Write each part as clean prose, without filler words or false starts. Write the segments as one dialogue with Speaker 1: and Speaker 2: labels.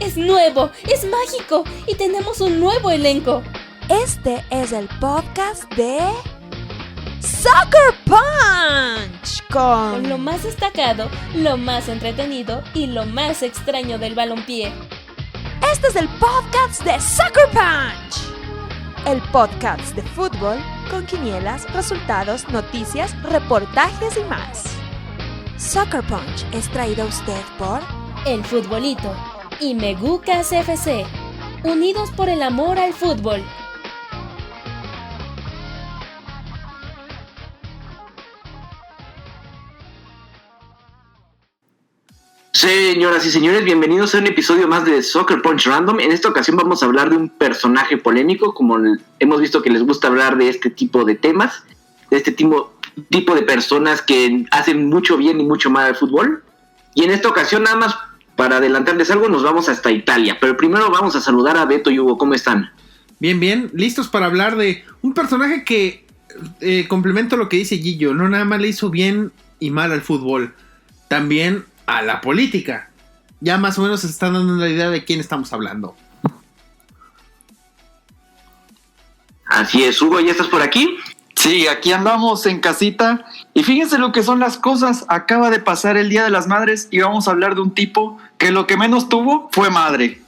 Speaker 1: es nuevo, es mágico y tenemos un nuevo elenco.
Speaker 2: Este es el podcast de Soccer Punch
Speaker 1: Con lo más destacado, lo más entretenido y lo más extraño del balompié.
Speaker 2: Este es el podcast de Soccer Punch, el podcast de fútbol con quinielas, resultados, noticias, reportajes y más. Soccer Punch es traído a usted por
Speaker 1: El Futbolito y Megucas FC, unidos por el amor al fútbol.
Speaker 3: Señoras y señores, bienvenidos a un episodio más de Soccer Punch Random. En esta ocasión vamos a hablar de un personaje polémico, como hemos visto que les gusta hablar de este tipo de temas, de este tipo de personas que hacen mucho bien y mucho mal al fútbol. Y en esta ocasión, nada más para adelantarles algo, nos vamos hasta Italia. Pero primero vamos a saludar a Beto y Hugo. ¿Cómo están?
Speaker 4: Bien, listos para hablar de un personaje que complemento lo que dice Gillo. No nada más le hizo bien y mal al fútbol, también a la política. Ya más o menos se están dando la idea de quién estamos hablando.
Speaker 3: Así es, Hugo, ¿ya estás por aquí?
Speaker 5: Sí, aquí andamos en casita. Y fíjense lo que son las cosas. Acaba de pasar el Día de las Madres y vamos a hablar de un tipo que lo que menos tuvo fue madre.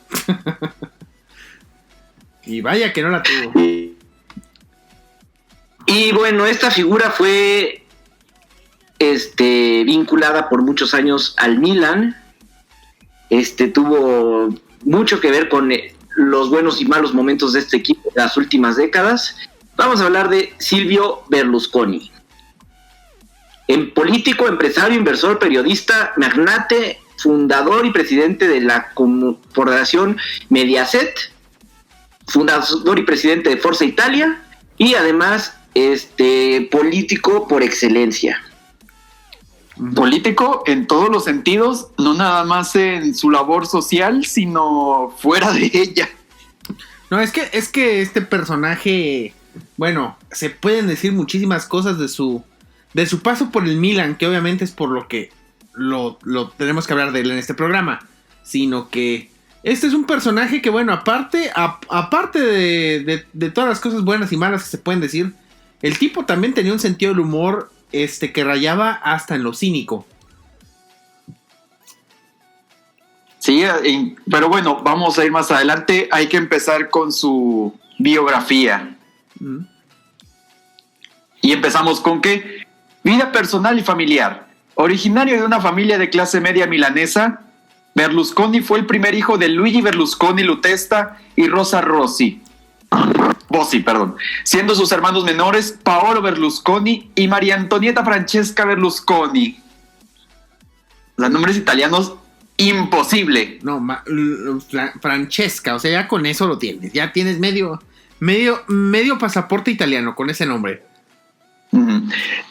Speaker 4: Y vaya que no la tuvo.
Speaker 3: Y bueno, esta figura fue vinculada por muchos años al Milan. Tuvo mucho que ver con los buenos y malos momentos de este equipo de las últimas décadas. Vamos a hablar de Silvio Berlusconi. Político, empresario, inversor, periodista, magnate, fundador y presidente de la corporación Mediaset, fundador y presidente de Forza Italia, y además político por excelencia.
Speaker 5: Político en todos los sentidos, no nada más en su labor social, sino fuera de ella.
Speaker 4: No, es que este personaje, bueno, se pueden decir muchísimas cosas de su paso por el Milan, que obviamente es por lo que lo tenemos que hablar de él en este programa, sino que este es un personaje que, bueno, aparte de todas las cosas buenas y malas que se pueden decir, el tipo también tenía un sentido del humor que rayaba hasta en lo cínico.
Speaker 5: Sí, pero bueno, vamos a ir más adelante. Hay que empezar con su biografía. Y empezamos con que vida personal y familiar. Originario de una familia de clase media milanesa, Berlusconi fue el primer hijo de Luigi Berlusconi Lutesta y Rosa Bossi, siendo sus hermanos menores Paolo Berlusconi y María Antonieta Francesca Berlusconi. Los nombres italianos, imposible.
Speaker 4: No, Francesca, o sea, ya con eso lo tienes. Ya tienes medio pasaporte italiano con ese nombre.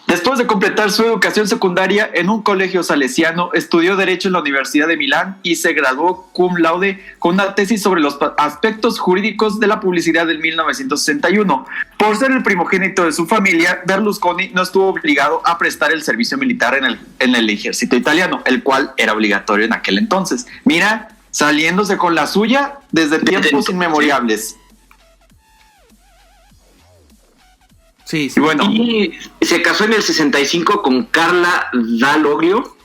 Speaker 5: Después de completar su educación secundaria en un colegio salesiano, estudió Derecho en la Universidad de Milán y se graduó cum laude con una tesis sobre los aspectos jurídicos de la publicidad del 1961. Por ser el primogénito de su familia, Berlusconi no estuvo obligado a prestar el servicio militar en el ejército italiano, el cual era obligatorio en aquel entonces. Mira, saliéndose con la suya desde tiempos inmemorables.
Speaker 4: Sí.
Speaker 3: Y bueno, y se casó en el 65 con Carla D'Aloglio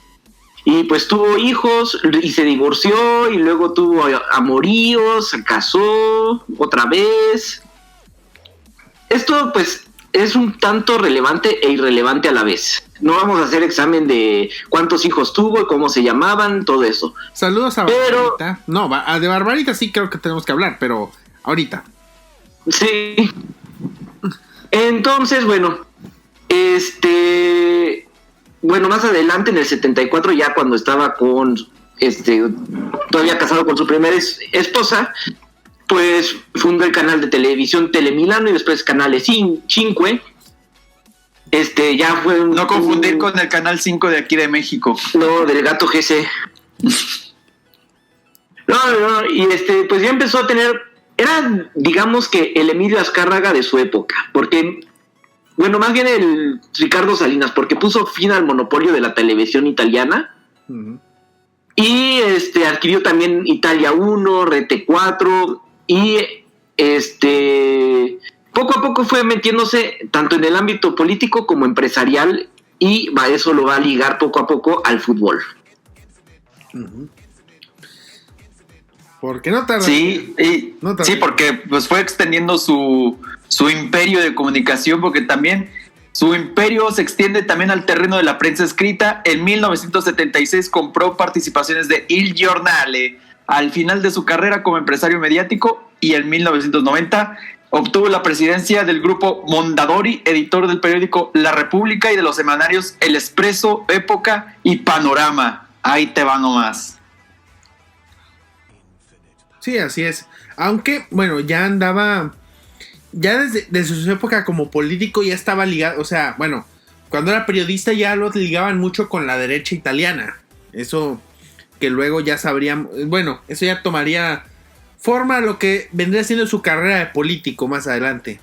Speaker 3: y pues tuvo hijos y se divorció y luego tuvo amoríos, se casó otra vez. Esto pues es un tanto relevante e irrelevante a la vez. No vamos a hacer examen de cuántos hijos tuvo y cómo se llamaban, todo eso.
Speaker 4: Saludos a Barbarita. No, de Barbarita sí creo que tenemos que hablar, pero ahorita.
Speaker 3: Sí. Entonces, bueno, más adelante en el 74, ya cuando estaba con, todavía casado con su primera esposa, pues fundó el canal de televisión Telemilano y después Canale 5. Ya fue
Speaker 5: no confundir con el Canal 5 de aquí de México.
Speaker 3: No, del Gato GC. No, y pues ya empezó a tener... Era, digamos que el Emilio Azcárraga de su época, porque, bueno, más bien el Ricardo Salinas, porque puso fin al monopolio de la televisión italiana. Y adquirió también Italia 1, Rete 4 y poco a poco fue metiéndose tanto en el ámbito político como empresarial y eso lo va a ligar poco a poco al fútbol.
Speaker 4: Uh-huh. Porque no tarda.
Speaker 5: Sí, sí, porque pues fue extendiendo su imperio de comunicación, porque también su imperio se extiende también al terreno de la prensa escrita. En 1976 compró participaciones de Il Giornale al final de su carrera como empresario mediático, y en 1990 obtuvo la presidencia del grupo Mondadori, editor del periódico La República y de los semanarios El Expreso, Época y Panorama. Ahí te va nomás.
Speaker 4: Sí, así es. Aunque, bueno, ya andaba, ya desde su época como político ya estaba ligado, o sea, bueno, cuando era periodista ya lo ligaban mucho con la derecha italiana. Eso que luego ya sabrían, bueno, eso ya tomaría forma lo que vendría siendo su carrera de político más adelante.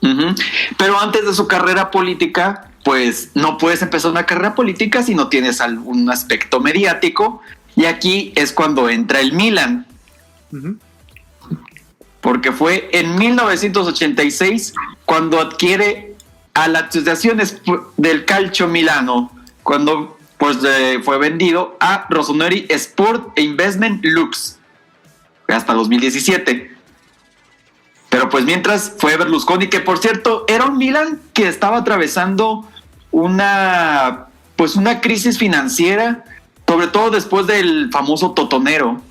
Speaker 5: Uh-huh. Pero antes de su carrera política, pues no puedes empezar una carrera política si no tienes algún aspecto mediático. Y aquí es cuando entra el Milan. Uh-huh. Porque fue en 1986 cuando adquiere a la Asociación del Calcio Milano, cuando pues fue vendido a Rossoneri Sport e Investment Lux hasta 2017. Pero pues mientras fue Berlusconi, que por cierto era un Milan que estaba atravesando una crisis financiera, sobre todo después del famoso Totonero.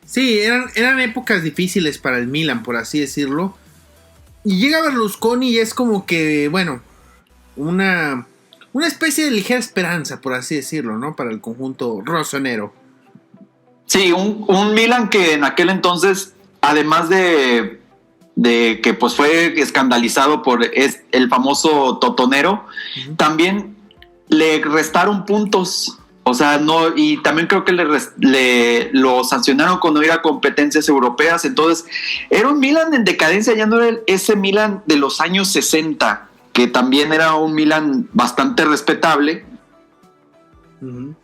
Speaker 4: Sí, eran épocas difíciles para el Milan, por así decirlo. Y llega Berlusconi y es como que, bueno, una especie de ligera esperanza, por así decirlo, ¿no? Para el conjunto rossonero.
Speaker 5: Sí, un Milan que en aquel entonces, además de que pues fue escandalizado por el famoso Totonero, uh-huh, también le restaron puntos. O sea, no, y también creo que lo sancionaron cuando iba a competencias europeas. Entonces, era un Milan en decadencia, ya no era ese Milan de los años 60, que también era un Milan bastante respetable. Uh-huh.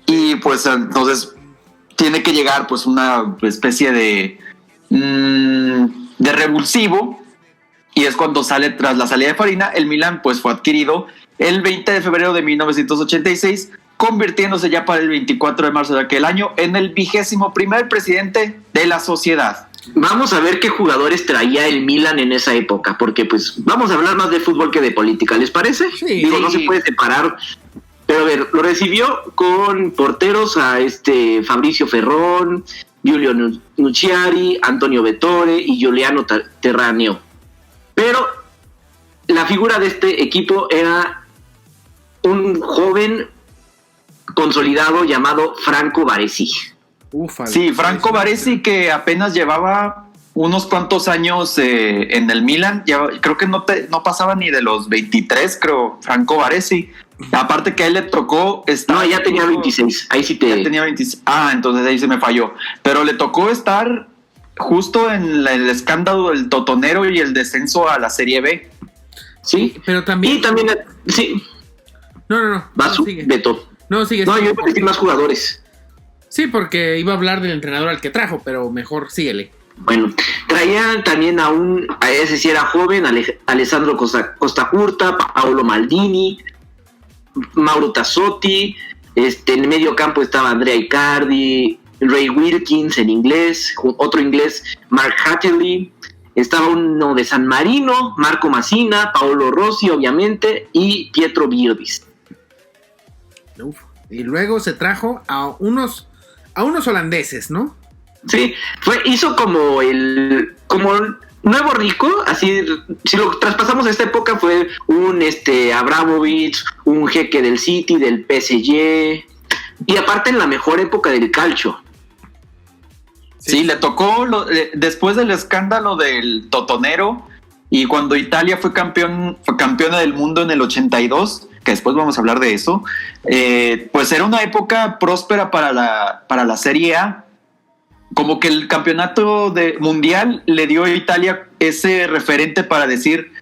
Speaker 5: Y pues entonces tiene que llegar pues una especie de revulsivo, y es cuando sale, tras la salida de Farina, el Milan pues fue adquirido el 20 de febrero de 1986, convirtiéndose ya para el 24 de marzo de aquel año en el 21º presidente de la sociedad.
Speaker 3: Vamos a ver qué jugadores traía el Milan en esa época, porque pues vamos a hablar más de fútbol que de política, ¿les parece?
Speaker 4: Sí,
Speaker 3: Digo, no se puede separar. Pero a ver, lo recibió con porteros a Fabrizio Ferrón, Giulio Nucciari, Antonio Vettore y Giuliano Terraneo. Pero la figura de este equipo era un joven consolidado llamado Franco Baresi.
Speaker 5: Sí, Franco Baresi, que apenas llevaba unos cuantos años en el Milan. Creo que no pasaba ni de los 23, creo, Franco Baresi. Aparte que a él le tocó estar...
Speaker 3: No, ya tenía 26, ahí sí te...
Speaker 5: Ya tenía 26, entonces ahí se me falló. Pero le tocó estar justo en el escándalo del Totonero y el descenso a la Serie B.
Speaker 3: Sí,
Speaker 4: pero también...
Speaker 3: Y también, sí.
Speaker 4: No.
Speaker 3: Vaso, Beto.
Speaker 4: No, sigue.
Speaker 3: No, yo iba a decir más jugadores.
Speaker 4: Sí, porque iba a hablar del entrenador al que trajo, pero mejor síguele.
Speaker 3: Bueno, traían también a ese sí era joven, Alessandro Costa Curta, Paolo Maldini, Mauro Tassotti, en el medio campo estaba Andrea Icardi, Ray Wilkins en inglés, otro inglés, Mark Hatterley, estaba uno de San Marino, Marco Massina, Paolo Rossi obviamente, y Pietro Virdis.
Speaker 4: Y luego se trajo a unos holandeses, ¿no?
Speaker 3: Sí, hizo como nuevo rico, así, si lo traspasamos a esta época, fue un Abramovich, un jeque del City, del PSG, y aparte en la mejor época del calcio.
Speaker 5: Sí, le tocó después del escándalo del Totonero, y cuando Italia fue campeona del mundo en el 82, que después vamos a hablar de eso, pues era una época próspera para la Serie A. Como que el campeonato mundial le dio a Italia ese referente para decir,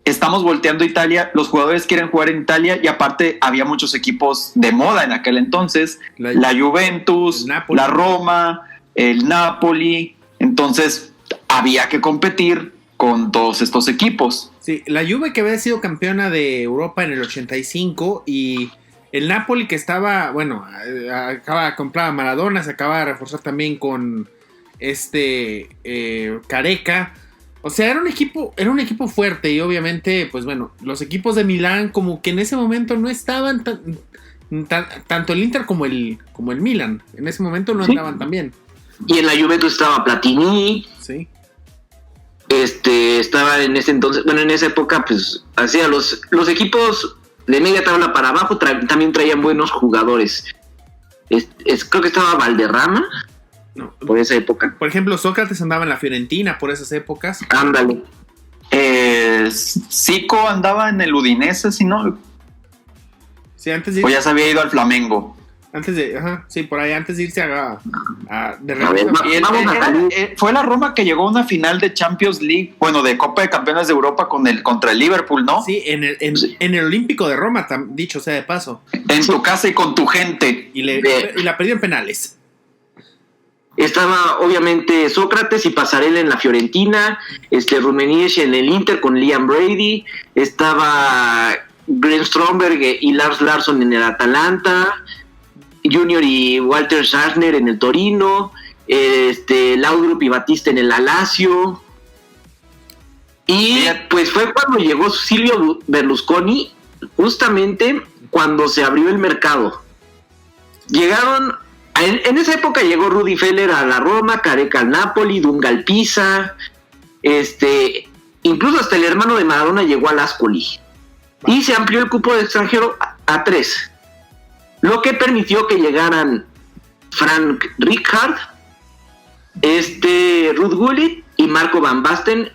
Speaker 5: estamos volteando a Italia, los jugadores quieren jugar en Italia y aparte había muchos equipos de moda en aquel entonces, la Juventus, la Roma, el Napoli, entonces había que competir con todos estos equipos.
Speaker 4: Sí, la Juve que había sido campeona de Europa en el 85 y el Napoli que estaba, bueno, acaba de comprar a Maradona, se acaba de reforzar también con Careca. O sea, era un equipo fuerte y obviamente, pues bueno, los equipos de Milán como que en ese momento no estaban tanto el Inter como el Milan, en ese momento no andaban tan bien.
Speaker 3: Y en la Juventus estaba Platini.
Speaker 4: Sí.
Speaker 3: Estaba en ese entonces, bueno, en esa época, pues, hacía los equipos de media tabla para abajo también traían buenos jugadores. Creo que estaba Valderrama,
Speaker 4: no,
Speaker 3: por esa época.
Speaker 4: Por ejemplo, Sócrates andaba en la Fiorentina por esas épocas.
Speaker 3: Ándale.
Speaker 5: Zico andaba en el Udinese, si no.
Speaker 4: Sí, antes de
Speaker 5: o ya se había ido al Flamengo.
Speaker 4: Por ahí antes de irse
Speaker 5: fue la Roma que llegó a una final de Champions League, bueno, de Copa de Campeones de Europa contra el Liverpool, ¿no?
Speaker 4: Sí, en el Olímpico de Roma, dicho sea de paso.
Speaker 5: En tu casa y con tu gente.
Speaker 4: Y la perdió en penales.
Speaker 3: Estaba obviamente Sócrates y Pasarela en la Fiorentina, Rummenigge en el Inter con Liam Brady, estaba Glenn Stromberg y Lars Larsson en el Atalanta, Junior y Walter Schachner en el Torino, Laudrup y Batista en el Lazio. Y pues fue cuando llegó Silvio Berlusconi, justamente cuando se abrió el mercado. Llegaron, en esa época llegó Rudi Feller a la Roma, Careca al Napoli, Dunga al Pisa, incluso hasta el hermano de Maradona llegó al Ascoli. Y se amplió el cupo de extranjero a 3. Lo que permitió que llegaran Frank Rijkaard, Ruud Gullit y Marco Van Basten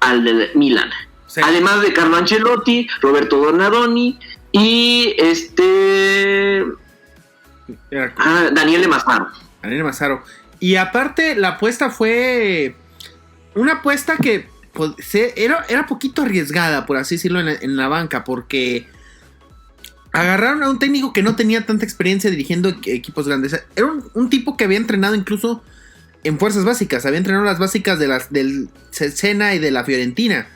Speaker 3: al Milan. Sí. Además de Carlo Ancelotti, Roberto Donadoni y Daniele Mazzaro.
Speaker 4: Y aparte la apuesta fue una apuesta que pues, era poquito arriesgada, por así decirlo, en la banca, porque agarraron a un técnico que no tenía tanta experiencia dirigiendo equipos grandes. Era un tipo que había entrenado incluso en fuerzas básicas. Había entrenado las básicas del Cesena y de la Fiorentina.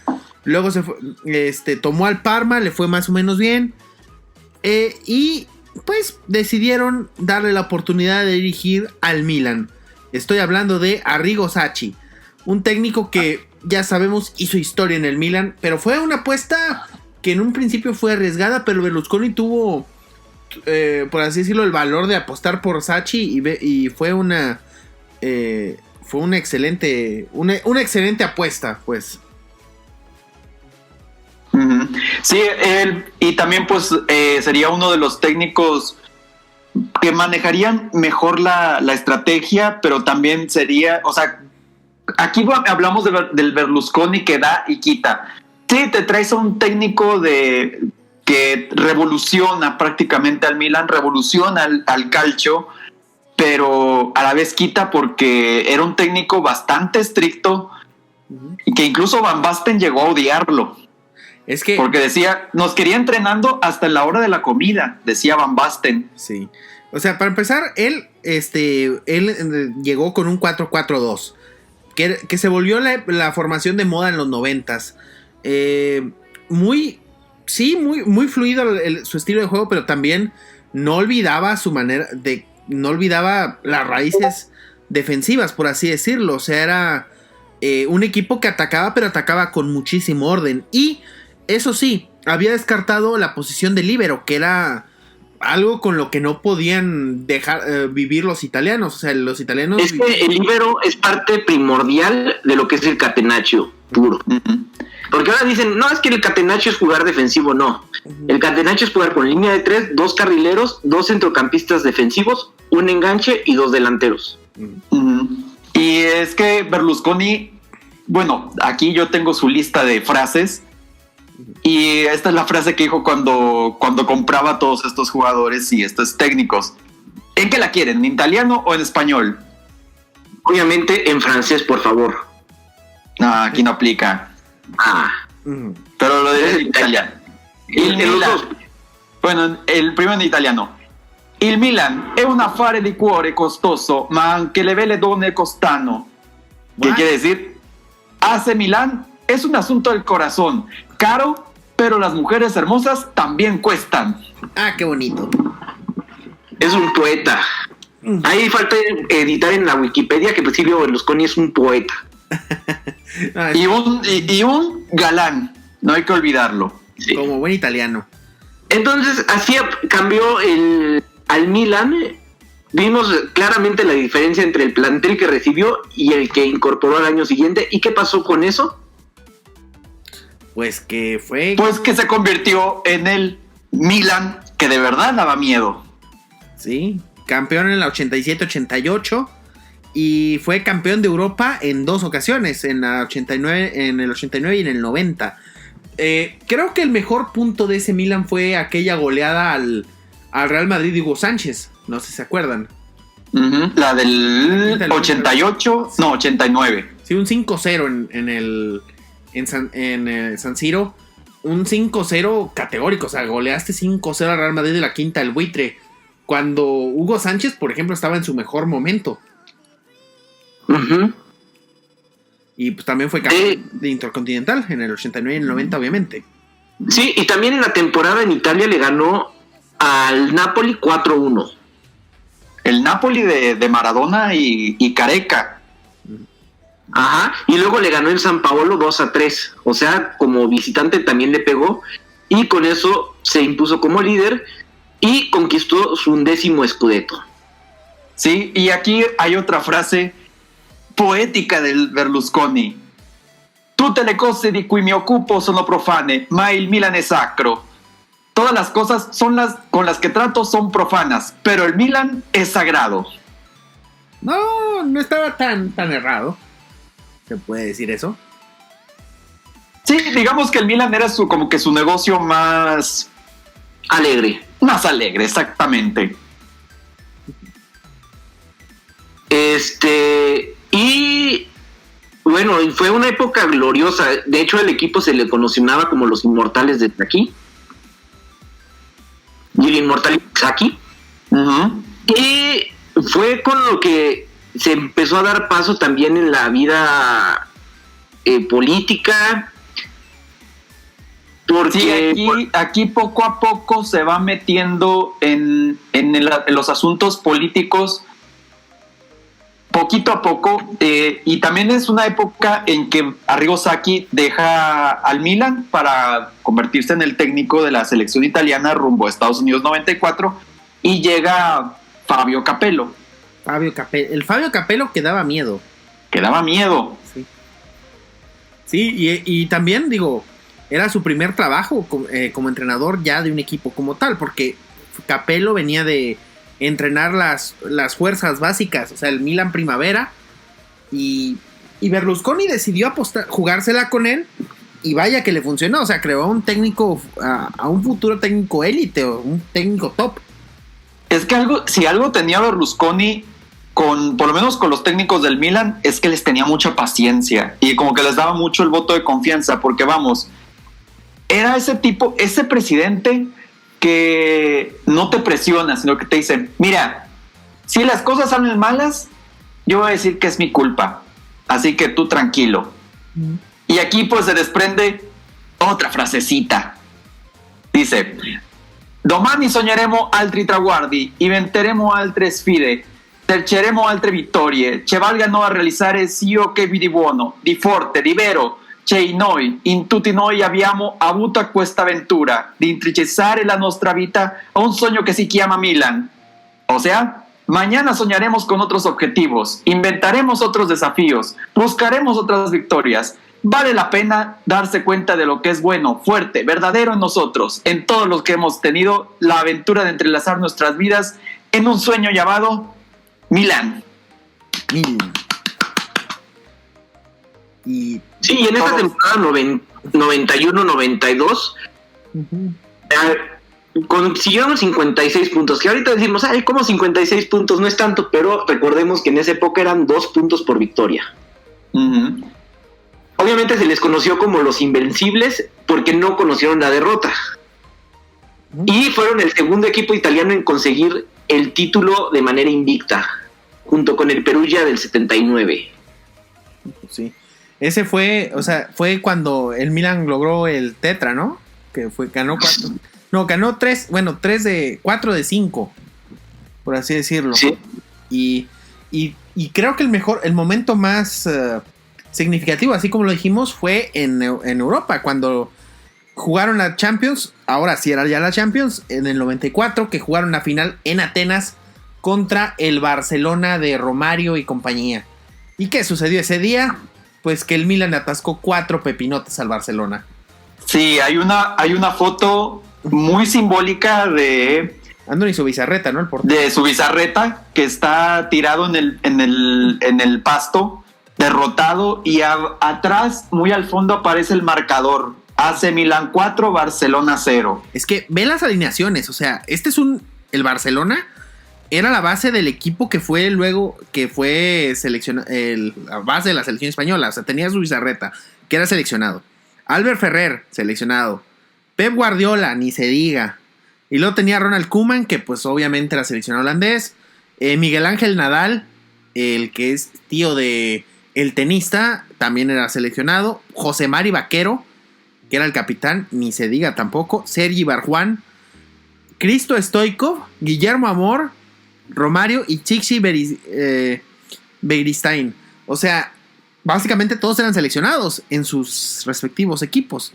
Speaker 4: Luego se fue, tomó al Parma, le fue más o menos bien. Y pues decidieron darle la oportunidad de dirigir al Milan. Estoy hablando de Arrigo Sacchi, un técnico que ya sabemos hizo historia en el Milan, pero fue una apuesta que en un principio fue arriesgada, pero Berlusconi tuvo, por así decirlo, el valor de apostar por Sacchi y fue una excelente apuesta, pues.
Speaker 5: Sí, y también pues sería uno de los técnicos que manejarían mejor la estrategia, pero también sería, o sea, aquí hablamos del Berlusconi que da y quita. Sí, te traes a un técnico que revoluciona prácticamente al Milan, revoluciona al calcio, pero a la vez quita porque era un técnico bastante estricto y que incluso Van Basten llegó a odiarlo.
Speaker 4: Es que
Speaker 5: porque decía, nos quería entrenando hasta la hora de la comida, decía Van Basten.
Speaker 4: Sí. O sea, para empezar, él llegó con un 4-4-2, que se volvió la formación de moda en los 90s. Muy fluido su estilo de juego, pero también no olvidaba no olvidaba las raíces defensivas, por así decirlo. O sea, era un equipo que atacaba, pero atacaba con muchísimo orden. Y eso sí, había descartado la posición de líbero, que era algo con lo que no podían dejar vivir los italianos. O sea, los italianos...
Speaker 3: Es que el líbero es parte primordial de lo que es el catenaccio puro. Porque ahora dicen, no, es que el catenaccio es jugar defensivo. No, el catenaccio es jugar con línea de 3, 2 carrileros, 2 centrocampistas defensivos, un enganche y 2 delanteros.
Speaker 5: Y es que Berlusconi, bueno, aquí yo tengo su lista de frases. Y esta es la frase que dijo cuando compraba a todos estos jugadores y estos técnicos. ¿En qué la quieren? ¿En italiano o en español?
Speaker 3: Obviamente en francés, por favor.
Speaker 5: No, aquí no aplica. Pero lo diré en italiano. Il Milan. Bueno, il primo in italiano. Il Milan è un affare di cuore costoso, ma anche le belle donne costano. ¿Qué quiere decir? AC Milan es un asunto del corazón, caro, pero las mujeres hermosas también cuestan.
Speaker 4: Ah, qué bonito.
Speaker 3: Es un poeta. Ahí falta editar en la Wikipedia que pues Silvio Berlusconi es un poeta.
Speaker 4: Ah,
Speaker 5: Y un galán, no hay que olvidarlo.
Speaker 3: Sí.
Speaker 4: como buen italiano.
Speaker 3: Entonces, así cambió al Milan. Vimos claramente la diferencia entre el plantel que recibió y el que incorporó al año siguiente. ¿Y qué pasó con eso?
Speaker 4: Pues que fue...
Speaker 5: Pues que se convirtió en el Milan que de verdad daba miedo.
Speaker 4: Sí, campeón en la 87-88 y fue campeón de Europa en 2 ocasiones, en el 89 y en el 90. Creo que el mejor punto de ese Milan fue aquella goleada al Real Madrid de Hugo Sánchez, no sé si se acuerdan.
Speaker 5: Uh-huh. La del 88, no, 89.
Speaker 4: Sí, un 5-0 en San Siro, un 5-0 categórico, o sea, goleaste 5-0 al Real Madrid de la quinta del buitre, cuando Hugo Sánchez, por ejemplo, estaba en su mejor momento.
Speaker 3: Uh-huh.
Speaker 4: Y pues también fue campeón de Intercontinental en el 89 y en el 90, obviamente.
Speaker 3: Sí, y también en la temporada en Italia le ganó al Napoli 4-1.
Speaker 5: El Napoli de Maradona y Careca.
Speaker 3: Ajá, y luego le ganó el San Paolo 2-3. O sea, como visitante también le pegó. Y con eso se impuso como líder y conquistó su 11º scudetto.
Speaker 5: Sí, y aquí hay otra frase poetica del Berlusconi. Tutte le cose di cui mi occupo sono profane, ma il Milan è sacro. Todas las cosas con las que trato son profanas, pero el Milan es sagrado.
Speaker 4: No estaba tan errado. ¿Se puede decir eso?
Speaker 5: Sí, digamos que el Milan era como que su negocio más
Speaker 3: Alegre.
Speaker 5: Más alegre, exactamente.
Speaker 3: Y bueno, fue una época gloriosa. De hecho, el equipo se le conocionaba como los inmortales de aquí. Y el inmortal Inzaghi.
Speaker 5: Uh-huh.
Speaker 3: Y fue con lo que se empezó a dar paso también en la vida política. Porque
Speaker 5: sí, aquí poco a poco se va metiendo en los asuntos políticos, poquito a poco, y también es una época en que Arrigo Sacchi deja al Milan para convertirse en el técnico de la selección italiana rumbo a Estados Unidos 94, y llega Fabio Capello.
Speaker 4: El Fabio Capello que daba miedo. Sí, y también, digo, era su primer trabajo como entrenador ya de un equipo como tal, porque Capello venía de entrenar las fuerzas básicas, o sea, el Milan Primavera, y Berlusconi decidió jugársela con él, y vaya que le funcionó, o sea, creó a un técnico, a un futuro técnico élite, o un técnico top.
Speaker 5: Es que si algo tenía Berlusconi, por lo menos con los técnicos del Milan, es que les tenía mucha paciencia, y como que les daba mucho el voto de confianza, porque vamos, era ese presidente que no te presiona, sino que te dice, mira, si las cosas salen malas, yo voy a decir que es mi culpa, así que tú tranquilo. Y aquí pues se desprende otra frasecita. Dice, domani sogneremo altri traguardi, inventeremo altre sfide, cercheremo altre vittorie, ci valgano a realizzare io che vi di buono, di forte, di vero, in tutti noi abbiamo avuto questa avventura di intrecciare la nostra vita a un sueño que se llama Milan. O sea, mañana soñaremos con otros objetivos, inventaremos otros desafíos, buscaremos otras victorias. Vale la pena darse cuenta de lo que es bueno, fuerte, verdadero en nosotros, en todos los que hemos tenido la aventura de entrelazar nuestras vidas en un sueño llamado Milan.
Speaker 3: Sí, y en esa temporada 91-92 consiguieron 56 puntos, que ahorita decimos, ay, ¿cómo 56 puntos? No es tanto, pero recordemos que en esa época eran 2 puntos por victoria.
Speaker 5: Uh-huh.
Speaker 3: obviamente se les conoció como los Invencibles porque no conocieron la derrota. Y fueron el segundo equipo italiano en conseguir el título de manera invicta, junto con el Perugia del 79.
Speaker 4: Sí. Ese fue, o sea, fue cuando el Milan logró el Tetra, ¿no? Que fue, ganó 4. No, ganó 3, bueno, 4 de 5, por así decirlo.
Speaker 3: Sí.
Speaker 4: Y creo que el momento más significativo, así como lo dijimos, fue en Europa, cuando jugaron la Champions, ahora sí era ya la Champions, en el 94, que jugaron la final en Atenas contra el Barcelona de Romario y compañía. ¿Y qué sucedió ese día? Pues que el Milan atascó 4 pepinotes al Barcelona.
Speaker 5: Sí, hay una foto muy simbólica de
Speaker 4: Andoni Zubizarreta, ¿no? El portero.
Speaker 5: De Zubizarreta, que está tirado en el pasto, derrotado, y atrás, muy al fondo, aparece el marcador. AC Milan 4, Barcelona 0.
Speaker 4: Es que ve las alineaciones, o sea, el Barcelona era la base del equipo que fue luego, que fue la base de la selección española. O sea, tenía Zubizarreta, que era seleccionado. Albert Ferrer, seleccionado. Pep Guardiola, ni se diga. Y luego tenía Ronald Koeman, que pues obviamente era seleccionado holandés. Miguel Ángel Nadal, el que es tío de el tenista, también era seleccionado. José Mari Vaquero, que era el capitán, ni se diga tampoco. Sergi Barjuan, Cristo Stoichkov, Guillermo Amor, Romario y Chixi Beristain. O sea, básicamente todos eran seleccionados en sus respectivos equipos.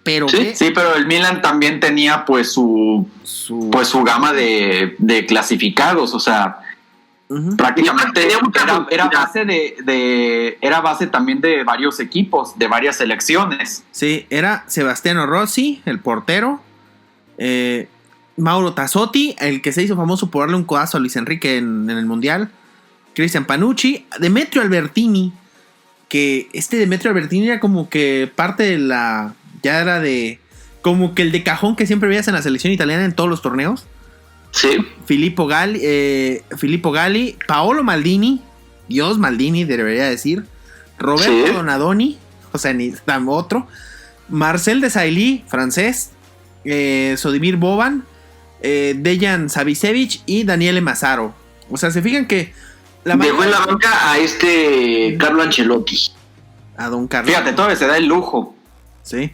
Speaker 4: Pero
Speaker 5: sí, pero el Milan también tenía pues su gama de clasificados, o sea, prácticamente era base también de varios equipos, de varias selecciones.
Speaker 4: Sí, era Sebastiano Rossi, el portero, Mauro Tassotti, el que se hizo famoso por darle un codazo a Luis Enrique en el Mundial, Cristian Panucci, Demetrio Albertini, que Demetrio Albertini era como que parte de la... Ya era como que el de cajón que siempre veías en la selección italiana en todos los torneos.
Speaker 3: Sí.
Speaker 4: Filippo Galli, Paolo Maldini, Dios Maldini debería decir, Roberto Donadoni, o sea, ni otro, Marcel Desailly, francés, Sodimir Boban, Dejan Savicevic y Daniele Mazzaro. O sea, se fijan que
Speaker 3: dejó en la banca a Carlo Ancelotti.
Speaker 4: A don Carlo.
Speaker 5: Fíjate, todavía se da el lujo.
Speaker 4: Sí.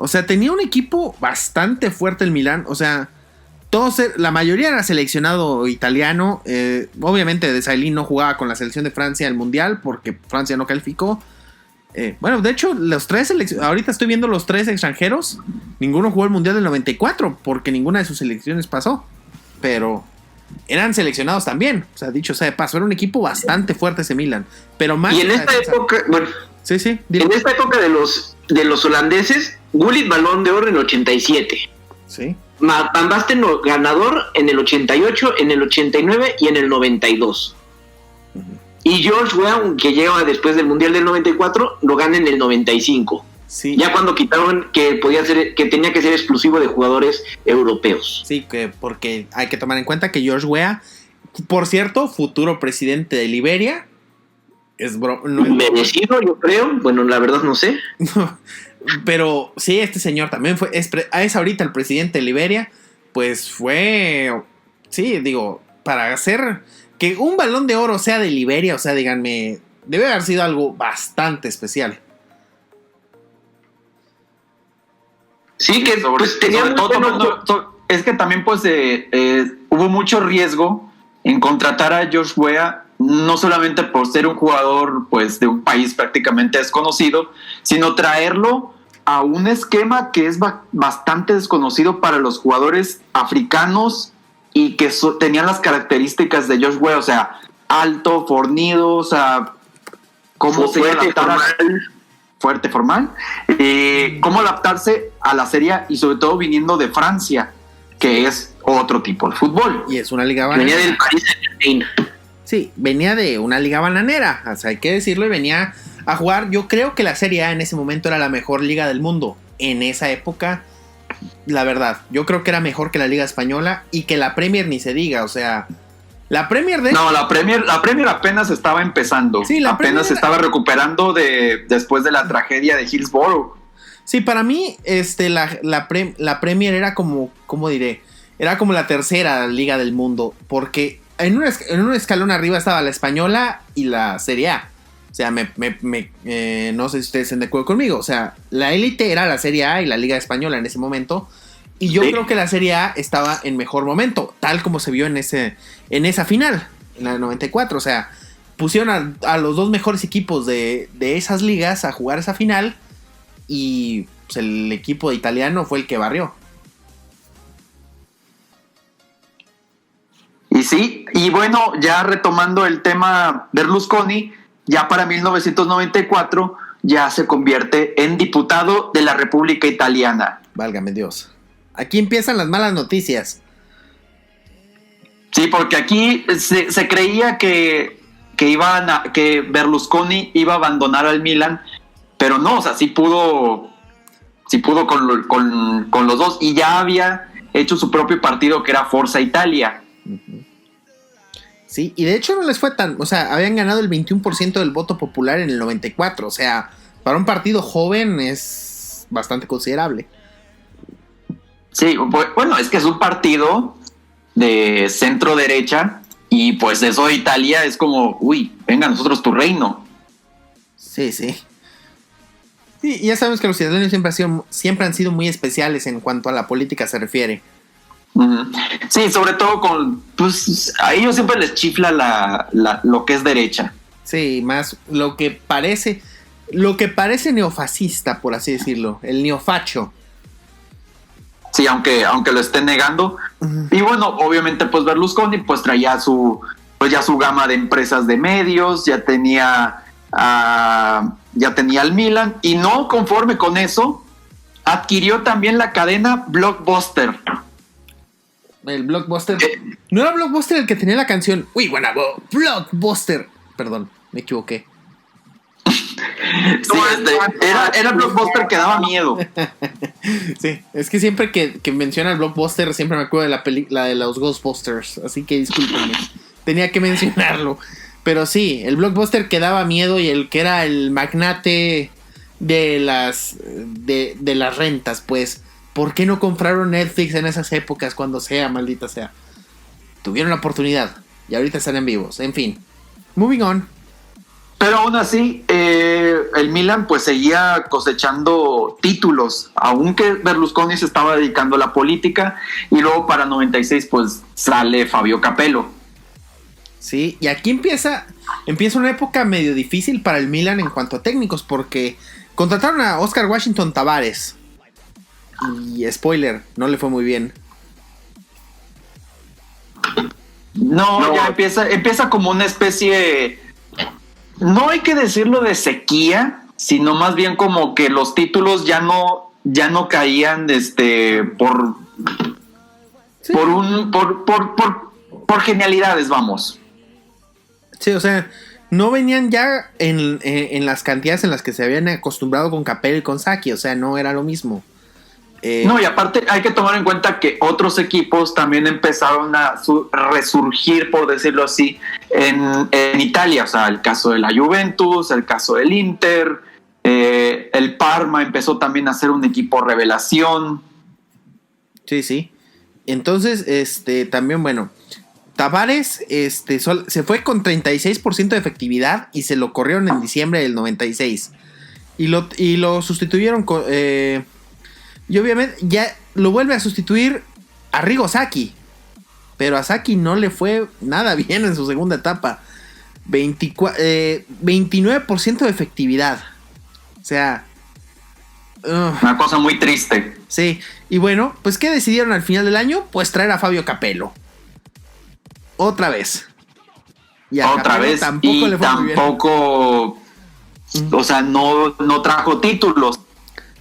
Speaker 4: O sea, tenía un equipo bastante fuerte el Milán. O sea, la mayoría era seleccionado italiano. Obviamente Desailly no jugaba con la selección de Francia en el Mundial porque Francia no calificó. Bueno, de hecho, ahorita estoy viendo los 3 extranjeros. Ninguno jugó el Mundial del 94 porque ninguna de sus selecciones pasó. Pero eran seleccionados también. O sea, dicho sea de paso, era un equipo bastante fuerte ese Milan. Pero más.
Speaker 3: Y en esta época, bueno,
Speaker 4: sí,
Speaker 3: en esta época de los holandeses, Gullit Balón de Oro en el 87.
Speaker 4: Sí.
Speaker 3: Van Basten ganador en el 88, en el 89 y en el 92. Uh-huh. Y George Weah, que llega después del Mundial del 94, lo gana en el 95. Sí. Ya cuando quitaron que tenía que ser exclusivo de jugadores europeos.
Speaker 4: Sí, porque hay que tomar en cuenta que George Weah, por cierto, futuro presidente de Liberia,
Speaker 3: merecido, yo creo. Bueno, la verdad no sé.
Speaker 4: Pero sí, este señor también es ahorita el presidente de Liberia. Pues fue, sí, digo, para hacer que un Balón de Oro sea de Liberia, o sea, díganme, debe haber sido algo bastante especial.
Speaker 3: Sí, que pues tenía
Speaker 5: es que también pues hubo mucho riesgo en contratar a George Weah, no solamente por ser un jugador pues de un país prácticamente desconocido, sino traerlo a un esquema que es bastante desconocido para los jugadores africanos y que tenían las características de George Weah, o sea, alto, fornido, o sea, cómo se adaptar fuerte, formal, cómo adaptarse a la Serie y sobre todo viniendo de Francia, que es otro tipo de fútbol.
Speaker 4: Y es una liga bananera.
Speaker 3: Venía del país de
Speaker 4: Sí, venía de una liga bananera, o sea, hay que decirlo, y venía a jugar. Yo creo que la Serie A en ese momento era la mejor liga del mundo. En esa época, la verdad, yo creo que era mejor que la Liga Española y que la Premier ni se diga, o sea, La Premier de...
Speaker 5: No, la Premier apenas estaba empezando.
Speaker 4: Sí, la
Speaker 5: apenas se
Speaker 4: Premier-
Speaker 5: estaba recuperando después de la tragedia de Hillsborough.
Speaker 4: Sí, para mí, la Premier era como, ¿cómo diré? Era como la tercera liga del mundo, porque en un escalón arriba estaba la española y la Serie A. O sea, no sé si ustedes están de acuerdo conmigo. O sea, la élite era la Serie A y la Liga Española en ese momento. Y yo creo que la Serie A estaba en mejor momento, tal como se vio en esa final, en la 94. O sea, pusieron a los dos mejores equipos de esas ligas a jugar esa final. Y pues, el equipo italiano fue el que barrió.
Speaker 5: Y sí, y bueno, ya retomando el tema Berlusconi, ya para 1994 ya se convierte en diputado de la República Italiana.
Speaker 4: Válgame Dios. Aquí empiezan las malas noticias.
Speaker 5: Sí, porque aquí se creía que Berlusconi iba a abandonar al Milan, pero no, o sea, sí pudo con los dos, y ya había hecho su propio partido que era Forza Italia.
Speaker 4: Sí, y de hecho no les fue tan... O sea, habían ganado el 21% del voto popular en el 94. O sea, para un partido joven es bastante considerable.
Speaker 5: Sí, bueno, es que es un partido de centro derecha, y pues eso de Italia es como, uy, venga, nosotros tu reino.
Speaker 4: Sí, sí. Sí, y ya sabemos que los italianos siempre han sido muy especiales en cuanto a la política se refiere.
Speaker 5: Uh-huh. Sí, sobre todo pues a ellos siempre les chifla lo que es derecha.
Speaker 4: Sí, más lo que parece neofascista, por así decirlo, el neofacho.
Speaker 5: Sí, aunque lo estén negando. Uh-huh. Y bueno, obviamente pues Berlusconi pues traía ya su gama de empresas de medios, ya tenía el Milan, y no conforme con eso, adquirió también la cadena Blockbuster.
Speaker 4: El Blockbuster. ¿No era Blockbuster el que tenía la canción? Uy, buena, Blockbuster. Perdón, me equivoqué.
Speaker 5: Sí, era Blockbuster que daba miedo.
Speaker 4: Sí, es que siempre que menciona el Blockbuster siempre me acuerdo de la película de los Ghostbusters, así que discúlpenme, tenía que mencionarlo. Pero sí, el Blockbuster que daba miedo y el que era el magnate de las rentas, pues. ¿Por qué no compraron Netflix en esas épocas cuando sea, maldita sea? Tuvieron la oportunidad y ahorita están en vivos. En fin, moving on.
Speaker 5: Pero aún así, el Milan pues seguía cosechando títulos, aunque Berlusconi se estaba dedicando a la política, y luego para 96 pues sale Fabio Capello.
Speaker 4: Sí, y aquí empieza una época medio difícil para el Milan en cuanto a técnicos, porque contrataron a Oscar Washington Tabárez. Y spoiler, no le fue muy bien.
Speaker 5: No, ya empieza como una especie, no hay que decirlo de sequía, sino más bien como que los títulos ya no caían por genialidades, vamos.
Speaker 4: Sí, o sea, no venían ya en las cantidades en las que se habían acostumbrado con Capello y con Sacchi, o sea, no era lo mismo.
Speaker 5: No, y aparte hay que tomar en cuenta que otros equipos también empezaron a resurgir, por decirlo así, en Italia. O sea, el caso de la Juventus, el caso del Inter, el Parma empezó también a ser un equipo revelación.
Speaker 4: Sí, sí. Entonces, también, bueno, Tabárez se fue con 36% de efectividad y se lo corrieron en diciembre del 96. Y lo sustituyeron con... y obviamente ya lo vuelve a sustituir Arrigo Sacchi. Pero a Sacchi no le fue nada bien en su segunda etapa. 29% de efectividad. O sea...
Speaker 5: una cosa muy triste.
Speaker 4: Sí. Y bueno, pues ¿qué decidieron al final del año? Pues traer a Fabio Capello. Otra vez.
Speaker 5: Y a otra Capello vez. Tampoco y le fue tampoco... Muy bien. O sea, no trajo títulos.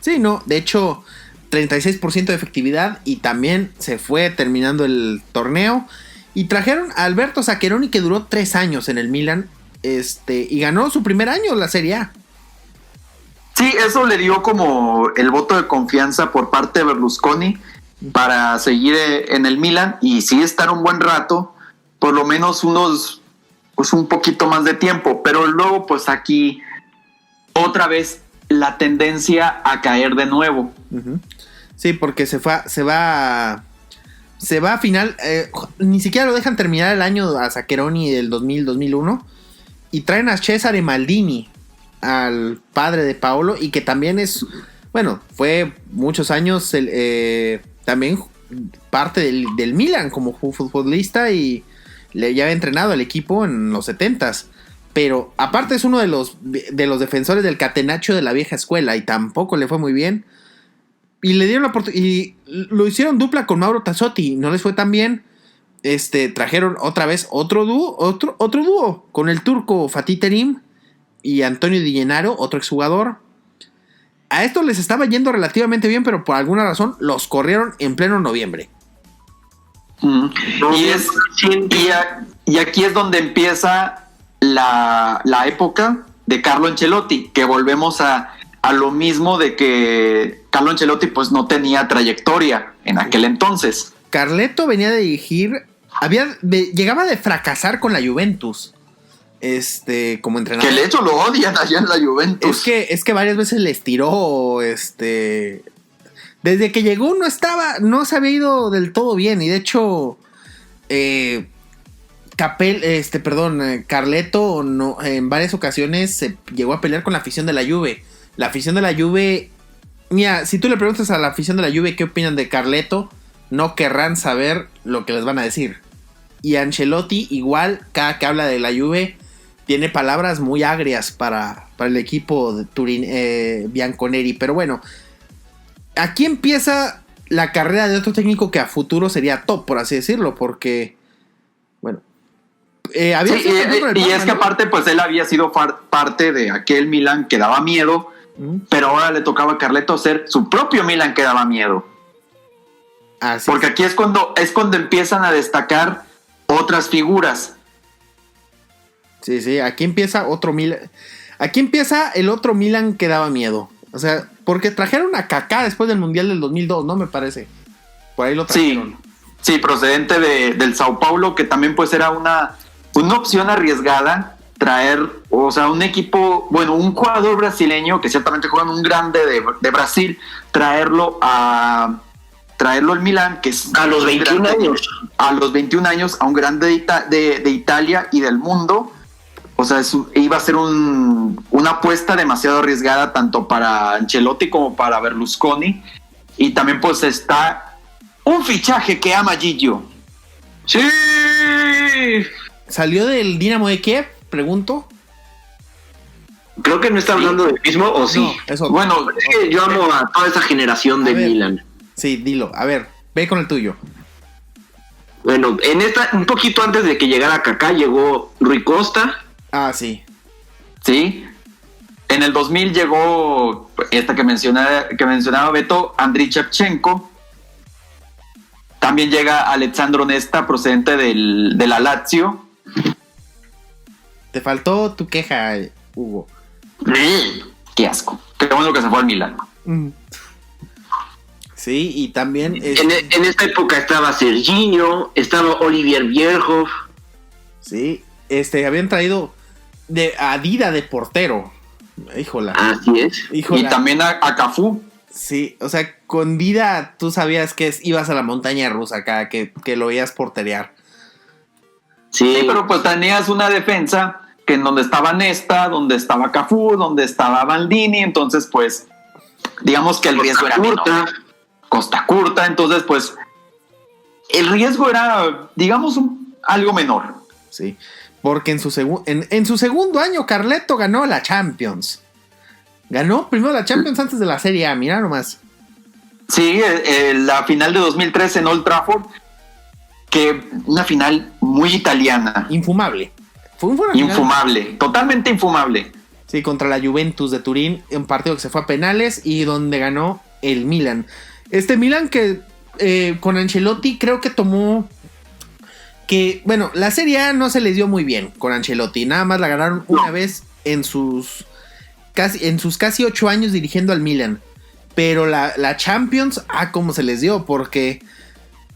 Speaker 4: Sí, no. De hecho... 36% de efectividad y también se fue terminando el torneo. Y trajeron a Alberto Zaccheroni, que duró 3 años en el Milan, y ganó su primer año la Serie A.
Speaker 5: Sí, eso le dio como el voto de confianza por parte de Berlusconi para seguir en el Milan y sí estar un buen rato. por lo menos pues un poquito más de tiempo, pero luego pues aquí otra vez la tendencia a caer de nuevo.
Speaker 4: Uh-huh. Sí, porque se va a final, ni siquiera lo dejan terminar el año a Zaccheroni del 2000-2001 y traen a Cesare Maldini, al padre de Paolo, y que también fue muchos años también parte del Milan como futbolista y ya había entrenado al equipo en los 70s, pero aparte es uno de los defensores del Catenaccio de la vieja escuela y tampoco le fue muy bien. Y le dieron la oportunidad y lo hicieron dupla con Mauro Tassotti, no les fue tan bien. Trajeron otra vez otro dúo con el turco Fatih Terim y Antonio Di Gennaro, otro exjugador. A estos les estaba yendo relativamente bien, pero por alguna razón los corrieron en pleno noviembre.
Speaker 5: Y aquí es donde empieza la época de Carlo Ancelotti, que volvemos a lo mismo de que Carlo Ancelotti pues no tenía trayectoria en aquel entonces.
Speaker 4: Carleto venía de dirigir, llegaba de fracasar con la Juventus, como entrenador.
Speaker 5: Que de hecho lo odian allá en la Juventus.
Speaker 4: Es que varias veces les tiró, desde que llegó no se había ido del todo bien, y de hecho Carleto en varias ocasiones se llegó a pelear con la afición de la Juve. La afición de la Juve, mira, si tú le preguntas a la afición de la Juve qué opinan de Carleto, no querrán saber lo que les van a decir. Y Ancelotti, igual, cada que habla de la Juve, tiene palabras muy agrias para el equipo de Turín, Bianconeri. Pero bueno, aquí empieza la carrera de otro técnico que a futuro sería top, por así decirlo, porque, bueno,
Speaker 5: y es que aparte, pues él había sido parte de aquel Milan que daba miedo, pero ahora le tocaba a Carleto hacer su propio Milan que daba miedo. Porque aquí es cuando empiezan a destacar otras figuras.
Speaker 4: Sí, aquí empieza otro Milan. Aquí empieza el otro Milan que daba miedo. O sea, porque trajeron a Kaká después del Mundial del 2002, ¿no? Me parece. Por ahí lo trajeron.
Speaker 5: Sí, procedente del Sao Paulo, que también pues era una opción arriesgada traer, o sea, un equipo, un jugador brasileño que ciertamente juega en un grande de Brasil, traerlo al Milan, que es
Speaker 3: a los 21 años.
Speaker 5: A los 21 años, a un grande de Italia y del mundo. O sea, iba a ser una apuesta demasiado arriesgada tanto para Ancelotti como para Berlusconi. Y también pues está un fichaje que ama Gigio.
Speaker 3: ¡Sí!
Speaker 4: ¿Salió del Dinamo de Kiev? Pregunto.
Speaker 3: Creo que no está hablando del mismo, ¿o sí?
Speaker 4: No, eso.
Speaker 3: Bueno, es que yo amo a toda esa generación de Milan.
Speaker 4: Sí, dilo. A ver, ve con el tuyo.
Speaker 3: Bueno, un poquito antes de que llegara Kaká, llegó Rui Costa.
Speaker 4: Ah, sí.
Speaker 5: Sí. En el 2000 llegó esta que mencionaba Beto, Andriy Shevchenko. También llega Alessandro Nesta, procedente de la Lazio.
Speaker 4: Te faltó tu queja, Hugo.
Speaker 5: Qué asco. Qué bueno que se fue al Milan.
Speaker 4: Sí, y también...
Speaker 3: En esta época estaba Serginho, estaba Olivier Bierhoff.
Speaker 4: Sí, habían traído a Dida de portero. Híjola.
Speaker 3: Así es.
Speaker 5: Híjola. Y también a Cafú.
Speaker 4: Sí, o sea, con Dida tú sabías que ibas a la montaña rusa acá, que lo veías porterear.
Speaker 5: Sí, pero pues tenías una defensa que en donde estaba Nesta, donde estaba Cafú, donde estaba Maldini, entonces pues digamos que el riesgo era menor. Costa Curta, entonces pues el riesgo era, digamos, algo menor.
Speaker 4: Sí, porque en su segundo año Carleto ganó la Champions. Ganó primero la Champions antes de la Serie A, mira nomás.
Speaker 5: Sí, la final de 2003 en Old Trafford, que una final muy italiana.
Speaker 4: Infumable. Fue
Speaker 5: infumable, totalmente infumable.
Speaker 4: Sí, contra la Juventus de Turín, un partido que se fue a penales y donde ganó el Milan. Milan que con Ancelotti creo que tomó... la Serie A no se les dio muy bien con Ancelotti. Nada más la ganaron una vez en sus casi 8 años dirigiendo al Milan. Pero la Champions, cómo se les dio, porque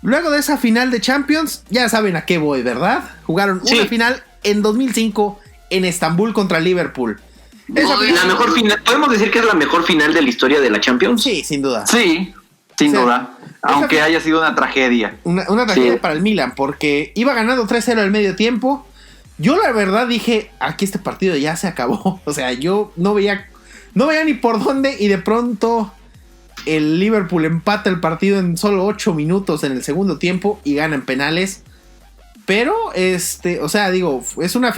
Speaker 4: Luego de esa final de Champions, ya saben a qué voy, ¿verdad? Jugaron una final en 2005 en Estambul contra Liverpool.
Speaker 3: La mejor final, ¿podemos decir que es la mejor final de la historia de la Champions?
Speaker 4: Sí, sin duda.
Speaker 5: Sí, sin duda. Aunque haya sido una tragedia.
Speaker 4: Una tragedia para el Milan, porque iba ganando 3-0 al medio tiempo. Yo la verdad dije, aquí este partido ya se acabó. O sea, yo no veía ni por dónde, y de pronto el Liverpool empata el partido en solo 8 minutos en el segundo tiempo y gana en penales. Pero, o sea, digo, fue una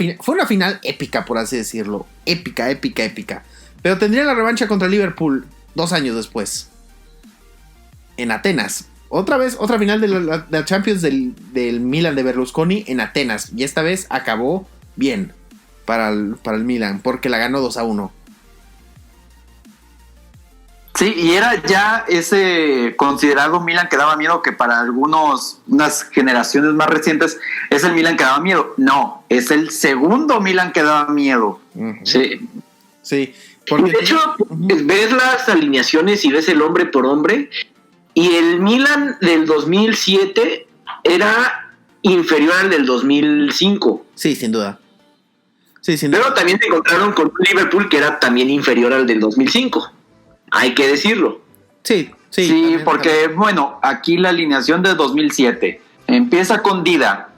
Speaker 4: final épica, por así decirlo. Épica. Pero tendría la revancha contra Liverpool 2 años después. En Atenas. Otra final de la Champions del Milan de Berlusconi en Atenas. Y esta vez acabó bien para el Milan, porque la ganó 2-1.
Speaker 5: Sí, y era ya ese considerado Milan que daba miedo, que para unas generaciones más recientes es el Milan que daba miedo. No, es el segundo Milan que daba miedo.
Speaker 4: Uh-huh.
Speaker 3: Sí.
Speaker 4: Porque
Speaker 3: de hecho, ves las alineaciones y ves el hombre por hombre, y el Milan del 2007 era inferior al del 2005.
Speaker 4: Sí, sin duda.
Speaker 3: Pero también se encontraron con un Liverpool que era también inferior al del 2005. Hay que decirlo.
Speaker 4: Sí,
Speaker 5: porque, bueno, aquí la alineación de 2007 empieza con Dida,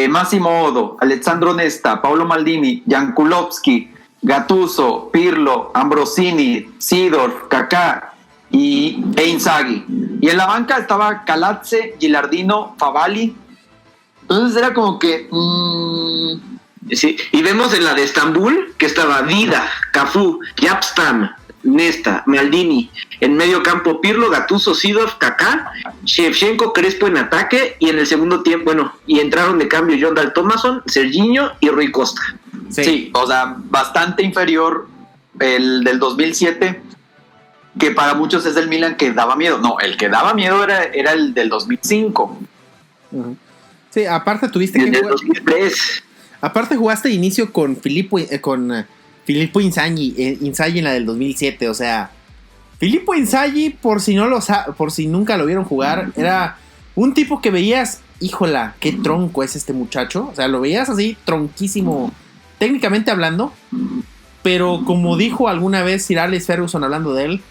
Speaker 5: Massimo Odo, Alessandro Nesta, Paolo Maldini, Jankulovski, Gattuso, Pirlo, Ambrosini, Seedorf, Kaká e Inzaghi. Y en la banca estaba Calazze, Gilardino, Favalli. Entonces era como que...
Speaker 3: Sí. Y vemos en la de Estambul que estaba Dida, Cafú, Yapstam, Nesta, Maldini, en medio campo Pirlo, Gattuso, Seedorf, Kaká, Shevchenko, Crespo en ataque, y en el segundo tiempo, y entraron de cambio Jordan Thomason, Serginho y Rui Costa.
Speaker 5: Sí, o sea, bastante inferior el del 2007, que para muchos es el Milan que daba miedo. No, el que daba miedo era el del 2005.
Speaker 4: Uh-huh. Sí, aparte tuviste
Speaker 3: el del 2003.
Speaker 4: Aparte jugaste de inicio con Filippo Inzaghi en la del 2007, o sea, Filippo Inzaghi, por si nunca lo vieron jugar, era un tipo que veías, híjola, qué tronco es este muchacho, o sea, lo veías así tronquísimo, técnicamente hablando, pero como dijo alguna vez Sir Alex Ferguson hablando de él,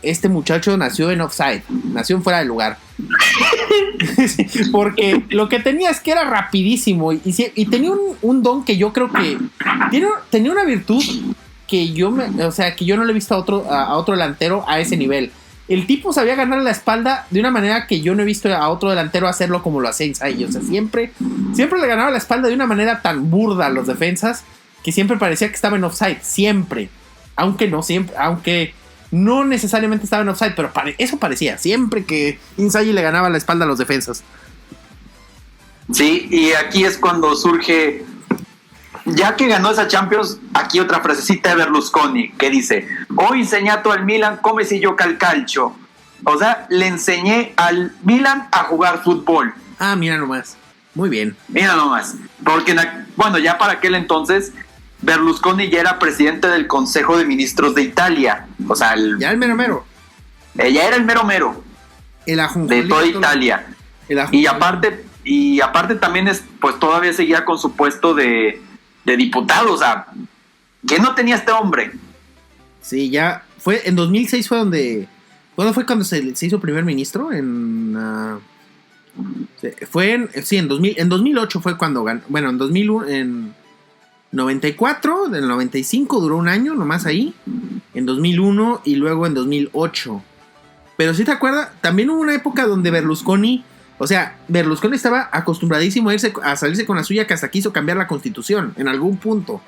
Speaker 4: este muchacho nació en offside, nació en fuera de lugar. Porque lo que tenía es que era rapidísimo y tenía un don que yo creo que tenía una virtud que yo no le he visto a otro delantero a ese nivel. El tipo sabía ganar la espalda de una manera que yo no he visto a otro delantero hacerlo como lo hacía Inzaghi. O sea, siempre le ganaba la espalda de una manera tan burda a los defensas que siempre parecía que estaba en offside, siempre, aunque no necesariamente estaba en offside, pero eso parecía siempre que Inzaghi le ganaba la espalda a los defensas.
Speaker 5: Sí, y aquí es cuando surge, ya que ganó esa Champions, aquí otra frasecita de Berlusconi que dice: "Ho insegnato al Milan come si gioca al calcio". O sea, le enseñé al Milan a jugar fútbol.
Speaker 4: Ah, mira nomás. Muy bien.
Speaker 5: Mira nomás. Porque, ya para aquel entonces Berlusconi ya era presidente del Consejo de Ministros de Italia. O sea,
Speaker 4: ya el mero mero.
Speaker 5: Ya era el mero mero. De toda Italia. Y aparte también pues todavía seguía con su puesto de diputado. O sea, ¿qué no tenía este hombre?
Speaker 4: Sí, ya fue en 2006 fue donde... ¿Cuándo fue cuando se hizo primer ministro? En 2008 fue cuando ganó. Bueno, en 2001, en 94, en el 95 duró un año nomás ahí, en 2001 y luego en 2008. Pero si te acuerdas, también hubo una época donde Berlusconi estaba acostumbradísimo a salirse con la suya, que hasta quiso cambiar la constitución en algún punto.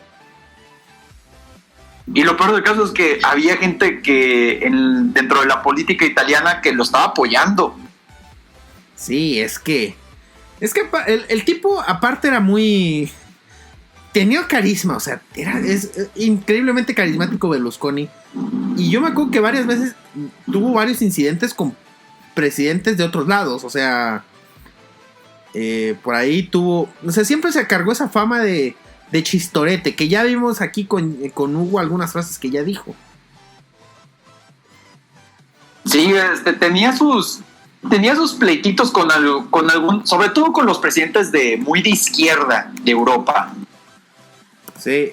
Speaker 5: Y lo peor del caso es que había gente que dentro de la política italiana que lo estaba apoyando.
Speaker 4: Sí, es que el tipo aparte era muy... Tenía carisma, o sea, es increíblemente carismático Berlusconi. Y yo me acuerdo que varias veces tuvo varios incidentes con presidentes de otros lados, o sea, por ahí tuvo... O sea, siempre se cargó esa fama de chistorete, que ya vimos aquí con Hugo algunas frases que ya dijo.
Speaker 5: Sí, tenía sus tenía sus pleititos con algún, sobre todo con los presidentes muy de izquierda de Europa.
Speaker 4: Sí,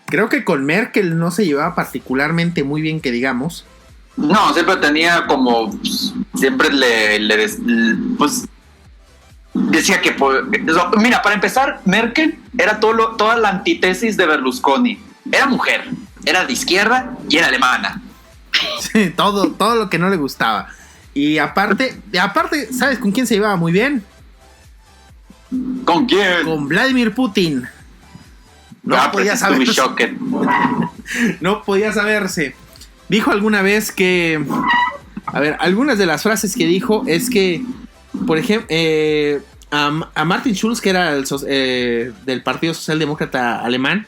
Speaker 4: creo que con Merkel no se llevaba particularmente muy bien, que digamos.
Speaker 5: No, siempre tenía como, siempre pues decía que, mira, para empezar, Merkel era toda la antítesis de Berlusconi. Era mujer, era de izquierda y era alemana.
Speaker 4: Sí, todo lo que no le gustaba. Y aparte, ¿sabes con quién se llevaba muy bien?
Speaker 5: ¿Con quién?
Speaker 4: Con Vladimir Putin. No podía saberse. No podía saberse. Dijo alguna vez que, a ver, algunas de las frases que dijo es que, por ejemplo, a Martin Schulz, que era del Partido Socialdemócrata Alemán,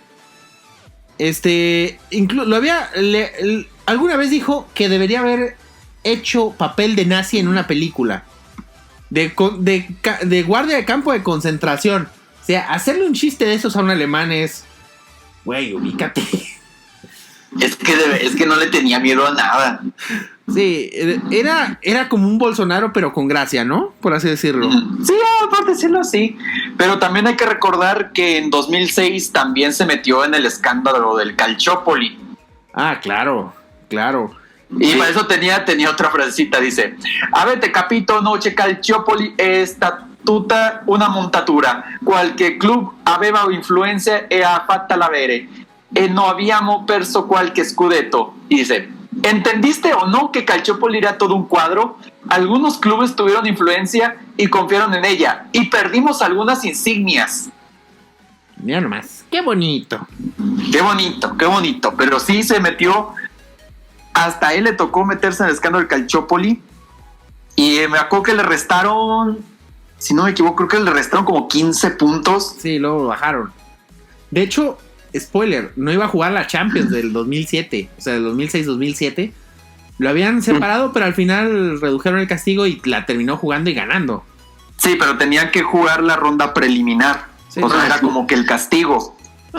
Speaker 4: alguna vez dijo que debería haber hecho papel de nazi en una película de guardia de campo de concentración. O sea, hacerle un chiste de esos a un alemán es, güey, ubícate.
Speaker 5: Es que no le tenía miedo a nada.
Speaker 4: Sí, era como un Bolsonaro, pero con gracia, ¿no? Por así decirlo.
Speaker 5: Sí, por decirlo así. Pero también hay que recordar que en 2006 también se metió en el escándalo del Calciopoli.
Speaker 4: Ah, claro.
Speaker 5: Y sí, para eso tenía otra frasecita, dice: avete capito noce Calciopoli è tutta una montatura. Qualche club aveva influenza e ha fatta l'avere. E no habíamos perso qualche scudetto. Y dice: ¿entendiste o no que Calciopoli era todo un cuadro? Algunos clubes tuvieron influencia y confiaron en ella. Y perdimos algunas insignias.
Speaker 4: Mira nomás, qué bonito.
Speaker 5: Qué bonito. Pero sí se metió. Hasta a él le tocó meterse en el escándalo del Calciopoli. Y me acuerdo que le restaron, si no me equivoco, creo que le restaron como 15 puntos.
Speaker 4: Sí, luego lo bajaron. De hecho, spoiler, no iba a jugar la Champions del 2007, o sea, del 2006-2007. Lo habían separado, pero al final redujeron el castigo y la terminó jugando y ganando.
Speaker 5: Sí, pero tenían que jugar la ronda preliminar. Sí, o sea, era como que el castigo.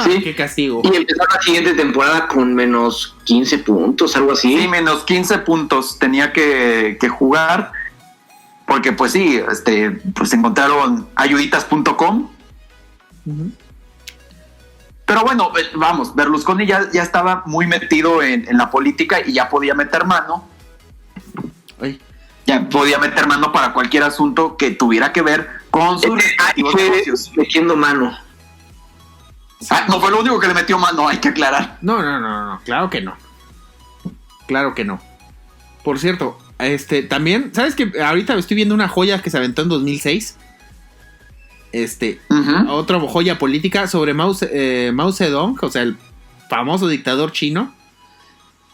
Speaker 4: Sí, qué castigo.
Speaker 3: Y empezó la siguiente temporada con menos 15 puntos, algo así.
Speaker 5: Sí, menos 15 puntos tenía que jugar. Porque pues sí, pues encontraron ayuditas.com. Uh-huh. Pero bueno, vamos, Berlusconi ya estaba muy metido en la política y ya podía meter mano. Ay. Ya podía meter mano para cualquier asunto que tuviera que ver con sus respectivos negocios.
Speaker 3: Metiendo mano.
Speaker 5: No fue lo único que le metió mano, hay que aclarar.
Speaker 4: No, claro que no. Por cierto, también, ¿sabes qué? Ahorita estoy viendo una joya que se aventó en 2006. Uh-huh. Otra joya política sobre Mao Zedong, o sea, el famoso dictador chino.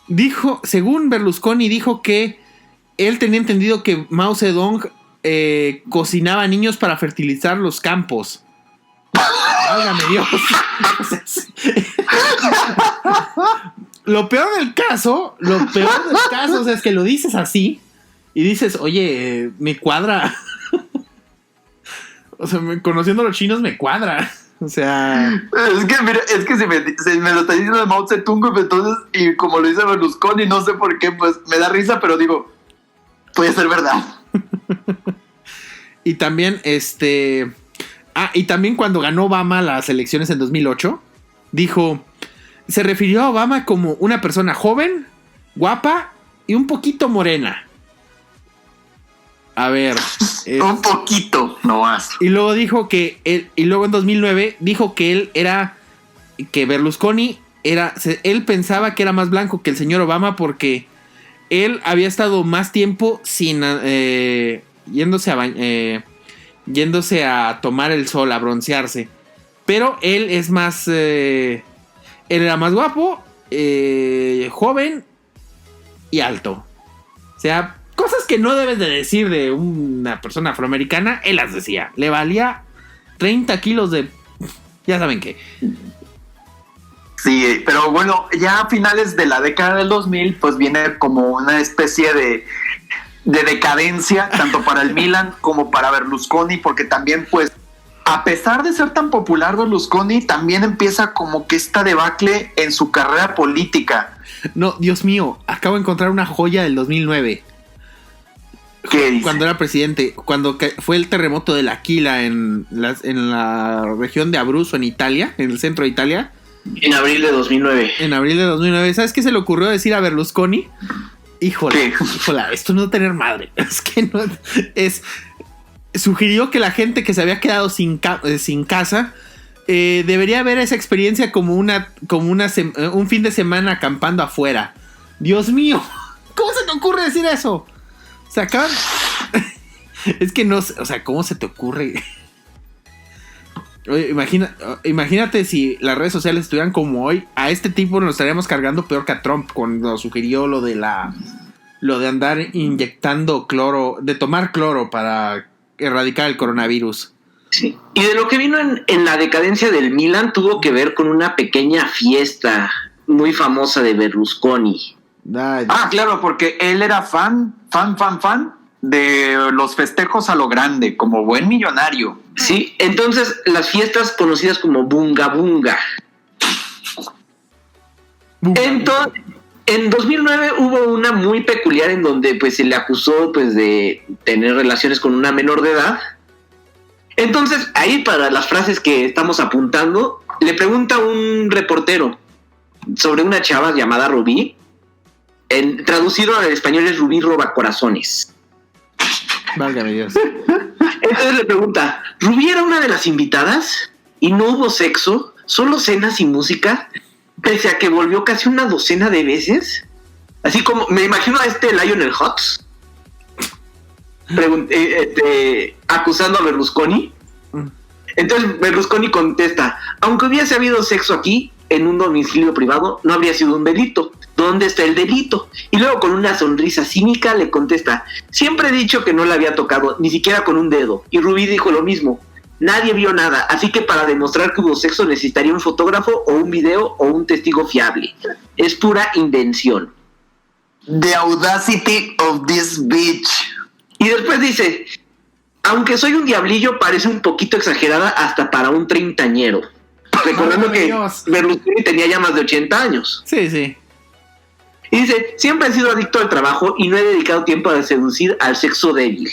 Speaker 4: Dijo, según Berlusconi, dijo que él tenía entendido que Mao Zedong cocinaba niños para fertilizar los campos. Válgame Dios. Lo peor del caso, o sea, es que lo dices así y dices, oye, me cuadra. O sea, conociendo a los chinos me cuadra. O sea,
Speaker 5: es que si me lo está diciendo de Mao Zedong, entonces, y como lo dice Berlusconi, no sé por qué, pues me da risa, pero digo, puede ser verdad.
Speaker 4: Y también y también cuando ganó Obama las elecciones en 2008, dijo, se refirió a Obama como una persona joven, guapa y un poquito morena. A ver.
Speaker 5: Un poquito, no más.
Speaker 4: Y luego dijo y luego en 2009 dijo que que Berlusconi él pensaba que era más blanco que el señor Obama porque él había estado más tiempo sin yéndose a tomar el sol, a broncearse. Pero él es más, él era más guapo, joven y alto. O sea, cosas que no debes de decir de una persona afroamericana, él las decía. Le valía 30 kilos de... ya saben qué.
Speaker 5: Sí, pero bueno, ya a finales de la década del 2000, pues viene como una especie de decadencia, tanto para el Milan como para Berlusconi, porque también, pues, a pesar de ser tan popular Berlusconi, también empieza como que esta debacle en su carrera política.
Speaker 4: No, Dios mío, acabo de encontrar una joya del 2009.
Speaker 5: ¿Qué dice?
Speaker 4: Cuando era presidente, cuando fue el terremoto de L'Aquila en la región de Abruzzo, en Italia, en el centro de Italia.
Speaker 3: En abril de 2009.
Speaker 4: En abril de 2009. ¿Sabes qué se le ocurrió decir a Berlusconi? Híjole, esto no tener madre. Es que no es. Sugirió que la gente que se había quedado sin casa debería ver esa experiencia como un fin de semana acampando afuera. Dios mío, ¿cómo se te ocurre decir eso? Se acaban. Es que no, o sea, ¿cómo se te ocurre? Oye, imagínate si las redes sociales estuvieran como hoy. A este tipo nos estaríamos cargando peor que a Trump cuando sugirió lo de andar inyectando cloro, de tomar cloro para erradicar el coronavirus.
Speaker 3: Sí. Y de lo que vino en la decadencia del Milan tuvo que ver con una pequeña fiesta muy famosa de Berlusconi.
Speaker 5: Claro, porque él era fan de los festejos a lo grande, como buen millonario.
Speaker 3: Sí, entonces las fiestas conocidas como Bunga Bunga. Entonces, en 2009 hubo una muy peculiar en donde pues se le acusó pues de tener relaciones con una menor de edad. Entonces, ahí para las frases que estamos apuntando, le pregunta un reportero sobre una chava llamada Rubí. Traducido al español es Rubí Robacorazones.
Speaker 4: Válgame Dios.
Speaker 3: Entonces le pregunta, ¿Rubí era una de las invitadas? ¿Y no hubo sexo? ¿Solo cenas y música? Pese a que volvió casi una docena de veces. Así como, me imagino a Lionel Hutz acusando a Berlusconi. Entonces Berlusconi contesta, aunque hubiese habido sexo aquí, en un domicilio privado, no habría sido un delito. ¿Dónde está el delito? Y luego con una sonrisa cínica le contesta, siempre he dicho que no la había tocado, ni siquiera con un dedo. Y Rubí dijo lo mismo, nadie vio nada, así que para demostrar que hubo sexo necesitaría un fotógrafo o un video o un testigo fiable. Es pura invención.
Speaker 5: The audacity of this bitch.
Speaker 3: Y después dice, aunque soy un diablillo, parece un poquito exagerada hasta para un treintañero. Recordando que Berlusconi tenía ya más de 80 años.
Speaker 4: Sí, sí.
Speaker 3: Y dice, siempre he sido adicto al trabajo y no he dedicado tiempo a seducir al sexo débil.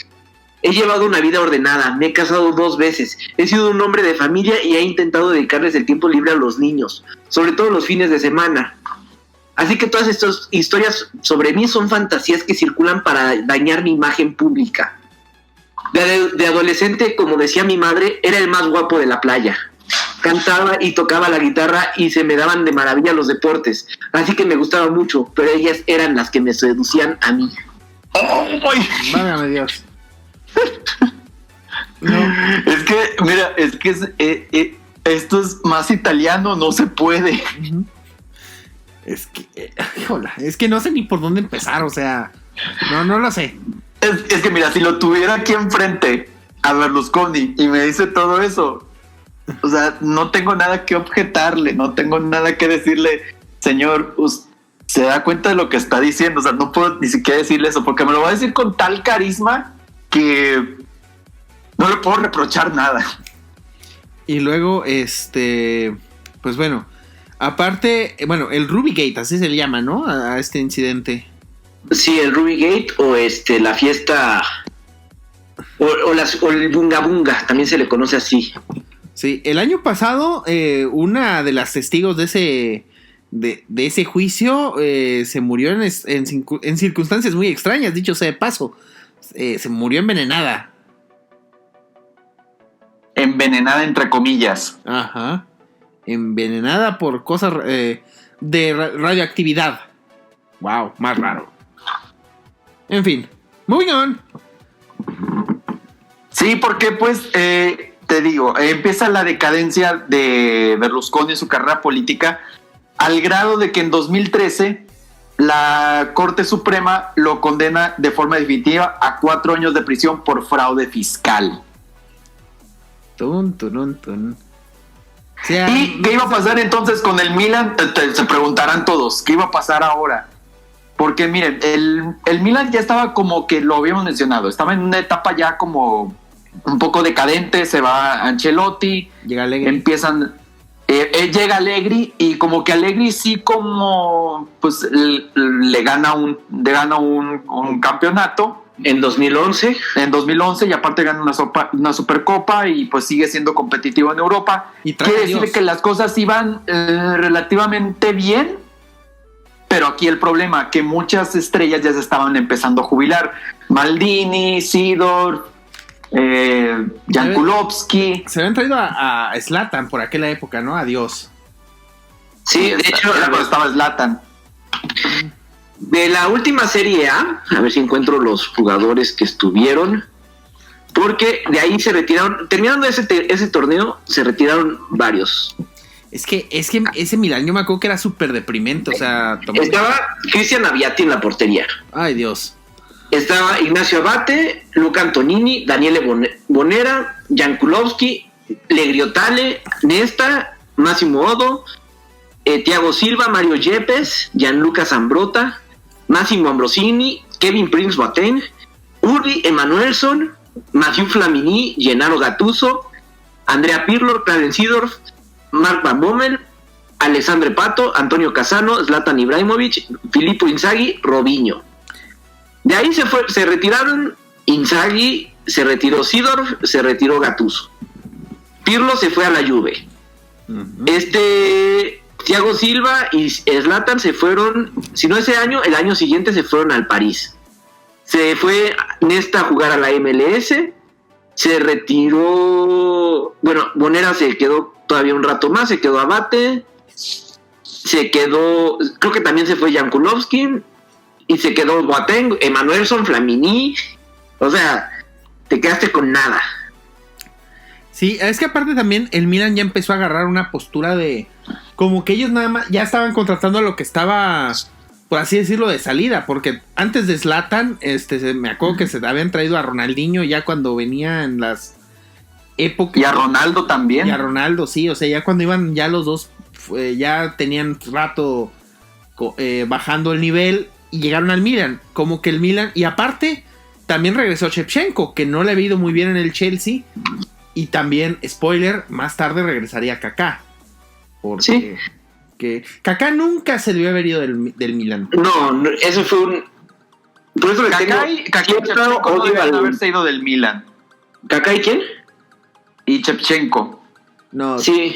Speaker 3: He llevado una vida ordenada, me he casado 2 veces, he sido un hombre de familia y he intentado dedicarles el tiempo libre a los niños, sobre todo los fines de semana. Así que todas estas historias sobre mí son fantasías que circulan para dañar mi imagen pública. De adolescente, como decía mi madre, era el más guapo de la playa. Cantaba y tocaba la guitarra y se me daban de maravilla los deportes, así que me gustaba mucho, pero ellas eran las que me seducían a mí.
Speaker 4: Válgame Dios.
Speaker 5: No. Es que, mira, esto es más italiano, no se puede.
Speaker 4: Es que no sé ni por dónde empezar, o sea, no lo sé.
Speaker 5: Es que mira, si lo tuviera aquí enfrente a Berlusconi y me dice todo eso, o sea, no tengo nada que objetarle, no tengo nada que decirle, señor, se da cuenta de lo que está diciendo, o sea, no puedo ni siquiera decirle eso, porque me lo va a decir con tal carisma que no le puedo reprochar nada.
Speaker 4: Y luego, pues bueno, aparte, bueno, el Rubygate, así se le llama, ¿no? A este incidente.
Speaker 3: Sí, el Rubygate o la fiesta o el Bunga Bunga, también se le conoce así.
Speaker 4: Sí, el año pasado una de las testigos de ese juicio se murió en circunstancias muy extrañas, dicho sea de paso. Se murió envenenada.
Speaker 5: Envenenada entre comillas.
Speaker 4: Ajá. Envenenada por cosas de radioactividad. Wow, más raro. En fin, moving on.
Speaker 5: Sí, porque pues te digo, empieza la decadencia de Berlusconi en su carrera política al grado de que en 2013 la Corte Suprema lo condena de forma definitiva a 4 años de prisión por fraude fiscal.
Speaker 4: Tun.
Speaker 5: ¿Y qué iba a pasar entonces con el Milan? Se preguntarán todos, ¿qué iba a pasar ahora? Porque miren, el Milan ya estaba como que lo habíamos mencionado, estaba en una etapa ya como un poco decadente, se va Ancelotti,
Speaker 4: llega Allegri.
Speaker 5: Llega Allegri y como que Allegri sí como pues le gana un campeonato
Speaker 3: En 2011.
Speaker 5: En 2011 y aparte gana una Supercopa y pues sigue siendo competitivo en Europa.
Speaker 4: Y trae
Speaker 5: quiere
Speaker 4: a Dios.
Speaker 5: decir que las cosas iban relativamente bien, pero aquí el problema, que muchas estrellas ya se estaban empezando a jubilar. Maldini, Seedorf, Jan Kulowski.
Speaker 4: Se habían traído a Zlatan por aquella época, ¿no? Adiós.
Speaker 3: Sí, de hecho,
Speaker 5: era cuando estaba Zlatan.
Speaker 3: De la última Serie A ver si encuentro los jugadores que estuvieron, porque de ahí se retiraron, terminando ese torneo, se retiraron varios.
Speaker 4: Es que ese Milan, yo me acuerdo que era súper deprimente, o sea...
Speaker 3: Estaba Cristian Aviati en la portería.
Speaker 4: Ay, Dios.
Speaker 3: Estaba Ignacio Abate, Luca Antonini, Daniele Bonera, Jan Kulowski, Legriotale, Nesta, Massimo Odo, Thiago Silva, Mario Yepes, Gianluca Zambrota, Massimo Ambrosini, Kevin Prince Boateng, Uri Emanuelson, Mathieu Flamini, Gennaro Gattuso, Andrea Pirlo, Clarence Seedorf, Mark Van Bommel, Alessandro Pato, Antonio Cassano, Zlatan Ibrahimovic, Filippo Inzaghi, Robinho. De ahí se retiraron Inzaghi, se retiró Seedorf, se retiró Gattuso. Pirlo se fue a la Juve.
Speaker 4: Uh-huh.
Speaker 3: Thiago Silva y Zlatan se fueron, si no ese año, el año siguiente se fueron al París. Se fue Nesta a jugar a la MLS, se retiró, bueno, Bonera se quedó todavía un rato más, se quedó Abate, se quedó, creo que también se fue Jan Kulowski, y se quedó Boateng, Emanuelson, Flamini, o sea, te quedaste con nada.
Speaker 4: Sí, es que aparte también el Milan ya empezó a agarrar una postura de... Como que ellos nada más ya estaban contratando a lo que estaba, por así decirlo, de salida. Porque antes de Zlatan, me acuerdo que se habían traído a Ronaldinho ya cuando venía en las épocas.
Speaker 5: Y a Ronaldo también.
Speaker 4: Y a Ronaldo, sí. O sea, ya cuando iban ya los dos, ya tenían rato bajando el nivel y llegaron al Milan. Como que el Milan... Y aparte, también regresó Shevchenko, que no le había ido muy bien en el Chelsea. Y también, spoiler, más tarde regresaría Kaká. Porque
Speaker 3: sí.
Speaker 4: Que Kaká nunca se debió haber ido del Milan.
Speaker 3: No, eso fue un... Por eso
Speaker 5: Kaká y Shevchenko no debían haberse ido del Milan.
Speaker 3: ¿Kaká y quién?
Speaker 5: Y Shevchenko.
Speaker 4: No,
Speaker 3: sí.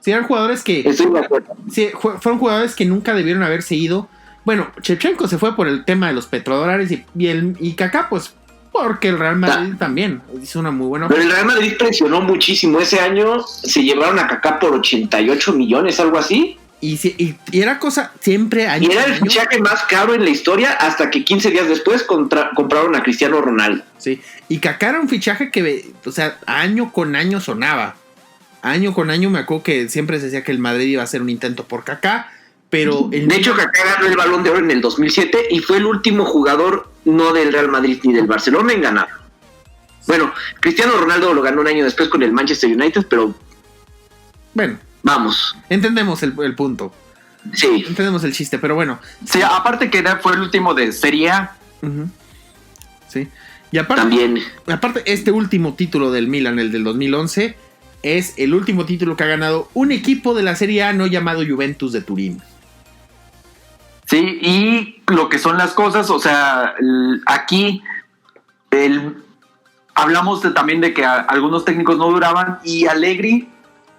Speaker 4: Sí, eran jugadores que...
Speaker 3: Estoy de acuerdo.
Speaker 4: Sí, fueron jugadores que nunca debieron haberse ido. Bueno, Shevchenko se fue por el tema de los petrodólares y Kaká, pues... Porque el Real Madrid también hizo una muy buena...
Speaker 3: Pero el Real Madrid presionó muchísimo. Ese año se llevaron a Kaká por 88 millones, algo así.
Speaker 4: Y era cosa siempre...
Speaker 3: Y era el fichaje más caro en la historia hasta que 15 días después compraron a Cristiano Ronaldo.
Speaker 4: Sí, y Kaká era un fichaje que, o sea, año con año sonaba. Año con año me acuerdo que siempre se decía que el Madrid iba a hacer un intento por Kaká. Pero
Speaker 3: de hecho, Kaká ganó el Balón de Oro en el 2007 y fue el último jugador no del Real Madrid ni del Barcelona en ganar. Bueno, Cristiano Ronaldo lo ganó un año después con el Manchester United, pero
Speaker 4: bueno,
Speaker 3: vamos.
Speaker 4: Entendemos el punto.
Speaker 3: Sí.
Speaker 4: Entendemos el chiste, pero bueno.
Speaker 5: Sí, aparte que fue el último de Serie A.
Speaker 4: Uh-huh. Sí. Y aparte,
Speaker 3: también.
Speaker 4: Aparte, este último título del Milan, el del 2011, es el último título que ha ganado un equipo de la Serie A no llamado Juventus de Turín.
Speaker 5: Sí, y lo que son las cosas, o sea, aquí hablamos también de que algunos técnicos no duraban y Allegri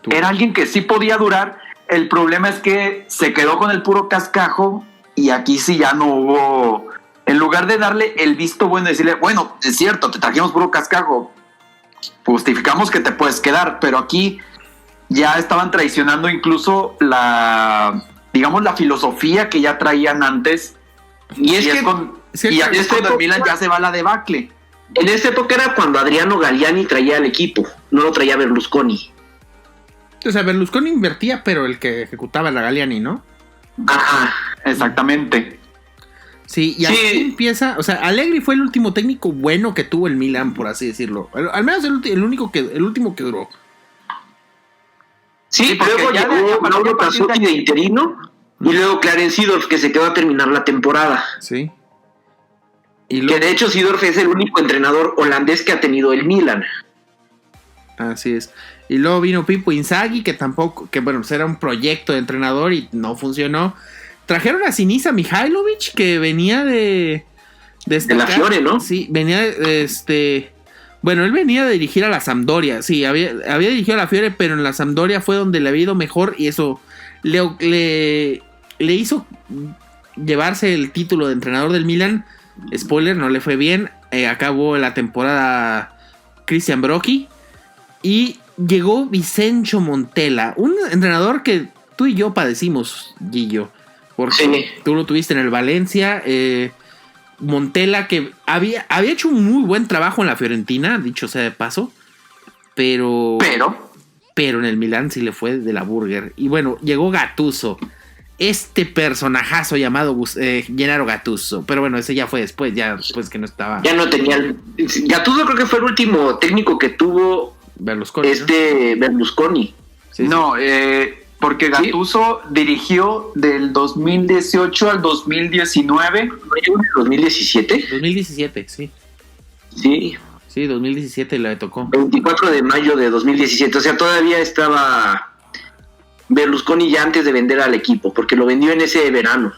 Speaker 5: era alguien que sí podía durar. El problema es que se quedó con el puro cascajo y aquí sí ya no hubo, en lugar de darle el visto bueno y decirle, bueno, es cierto, te trajimos puro cascajo, justificamos que te puedes quedar, pero aquí ya estaban traicionando incluso la filosofía que ya traían antes. Y es cuando el Milan ya se va a la debacle.
Speaker 3: En esta época era cuando Adriano Galliani traía al equipo, no lo traía Berlusconi.
Speaker 4: O sea, Berlusconi invertía, pero el que ejecutaba era Galliani, ¿no?
Speaker 3: Ajá,
Speaker 5: exactamente.
Speaker 4: Sí, y así empieza, o sea, Allegri fue el último técnico bueno que tuvo el Milan, por así decirlo. Al menos el último que duró.
Speaker 3: Sí, luego llegó Mauro Pazzotti de interino y luego Clarence Seedorf, que se quedó a terminar la temporada.
Speaker 4: Sí.
Speaker 3: Y luego, que de hecho Seedorf es el único entrenador holandés que ha tenido el Milan.
Speaker 4: Así es. Y luego vino Pippo Inzaghi, que bueno, pues era un proyecto de entrenador y no funcionó. Trajeron a Sinisa Mihajlovic, que venía de
Speaker 3: De la Fiore, ¿no?
Speaker 4: Sí, venía, bueno, él venía a dirigir a la Sampdoria, sí, había dirigido a la Fiore, pero en la Sampdoria fue donde le había ido mejor y eso le hizo llevarse el título de entrenador del Milan. Spoiler, no le fue bien, acabó la temporada Christian Brocchi y llegó Vicencio Montella, un entrenador que tú y yo padecimos, Gillo, porque
Speaker 3: Sí.
Speaker 4: tú lo tuviste en el Valencia. Montella, que había hecho un muy buen trabajo en la Fiorentina, dicho sea de paso, pero en el Milán sí le fue de la burger. Y bueno, llegó Gattuso, este personajazo llamado Gennaro Gattuso, pero bueno, ese ya fue después que no estaba
Speaker 3: Ya no tenía. Gattuso creo que fue el último técnico que tuvo
Speaker 4: Berlusconi,
Speaker 3: Berlusconi.
Speaker 4: ¿no? Sí,
Speaker 5: No, porque Gattuso dirigió del 2018 al 2019.
Speaker 3: ¿No llegó en el 2017?
Speaker 4: 2017, sí.
Speaker 3: Sí,
Speaker 4: 2017 le tocó.
Speaker 3: 24 de mayo de 2017. O sea, todavía estaba Berlusconi ya antes de vender al equipo, porque lo vendió en ese verano.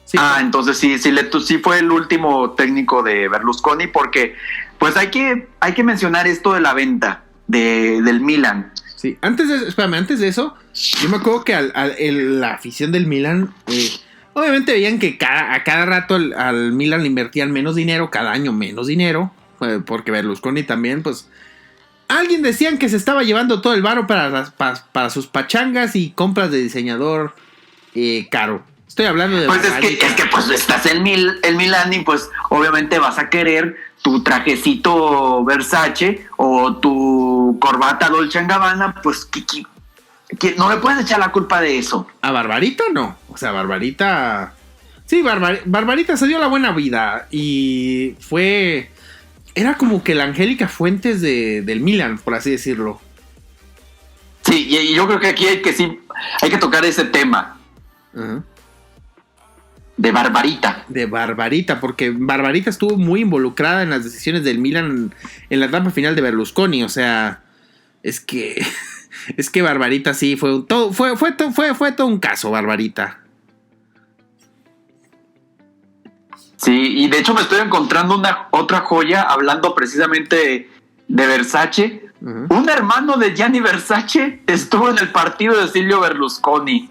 Speaker 4: Sí,
Speaker 5: Entonces sí fue el último técnico de Berlusconi, porque pues hay que mencionar esto de la venta del Milan.
Speaker 4: sí. Antes de eso, yo me acuerdo que la afición del Milan, obviamente veían que a cada rato al Milan le invertían menos dinero, cada año menos dinero, porque Berlusconi también, pues, alguien decían que se estaba llevando todo el varo para sus pachangas y compras de diseñador caro. Estoy hablando de...
Speaker 5: Pues es que pues estás en el Milan y pues obviamente vas a querer tu trajecito Versace o tu corbata Dolce & Gabbana, pues que no le puedes echar la culpa de eso.
Speaker 4: A Barbarita no. O sea, Barbarita... Sí, Barbarita se dio la buena vida y fue... Era como que la Angélica Fuentes del Milan, por así decirlo.
Speaker 5: Sí, y yo creo que aquí hay que tocar ese tema.
Speaker 4: Ajá.
Speaker 5: De Barbarita.
Speaker 4: De Barbarita, porque Barbarita estuvo muy involucrada en las decisiones del Milan en la etapa final de Berlusconi. O sea, es que Barbarita sí fue todo un caso, Barbarita.
Speaker 5: Sí, y de hecho me estoy encontrando otra joya hablando precisamente de Versace.
Speaker 4: Uh-huh.
Speaker 5: Un hermano de Gianni Versace estuvo en el partido de Silvio Berlusconi.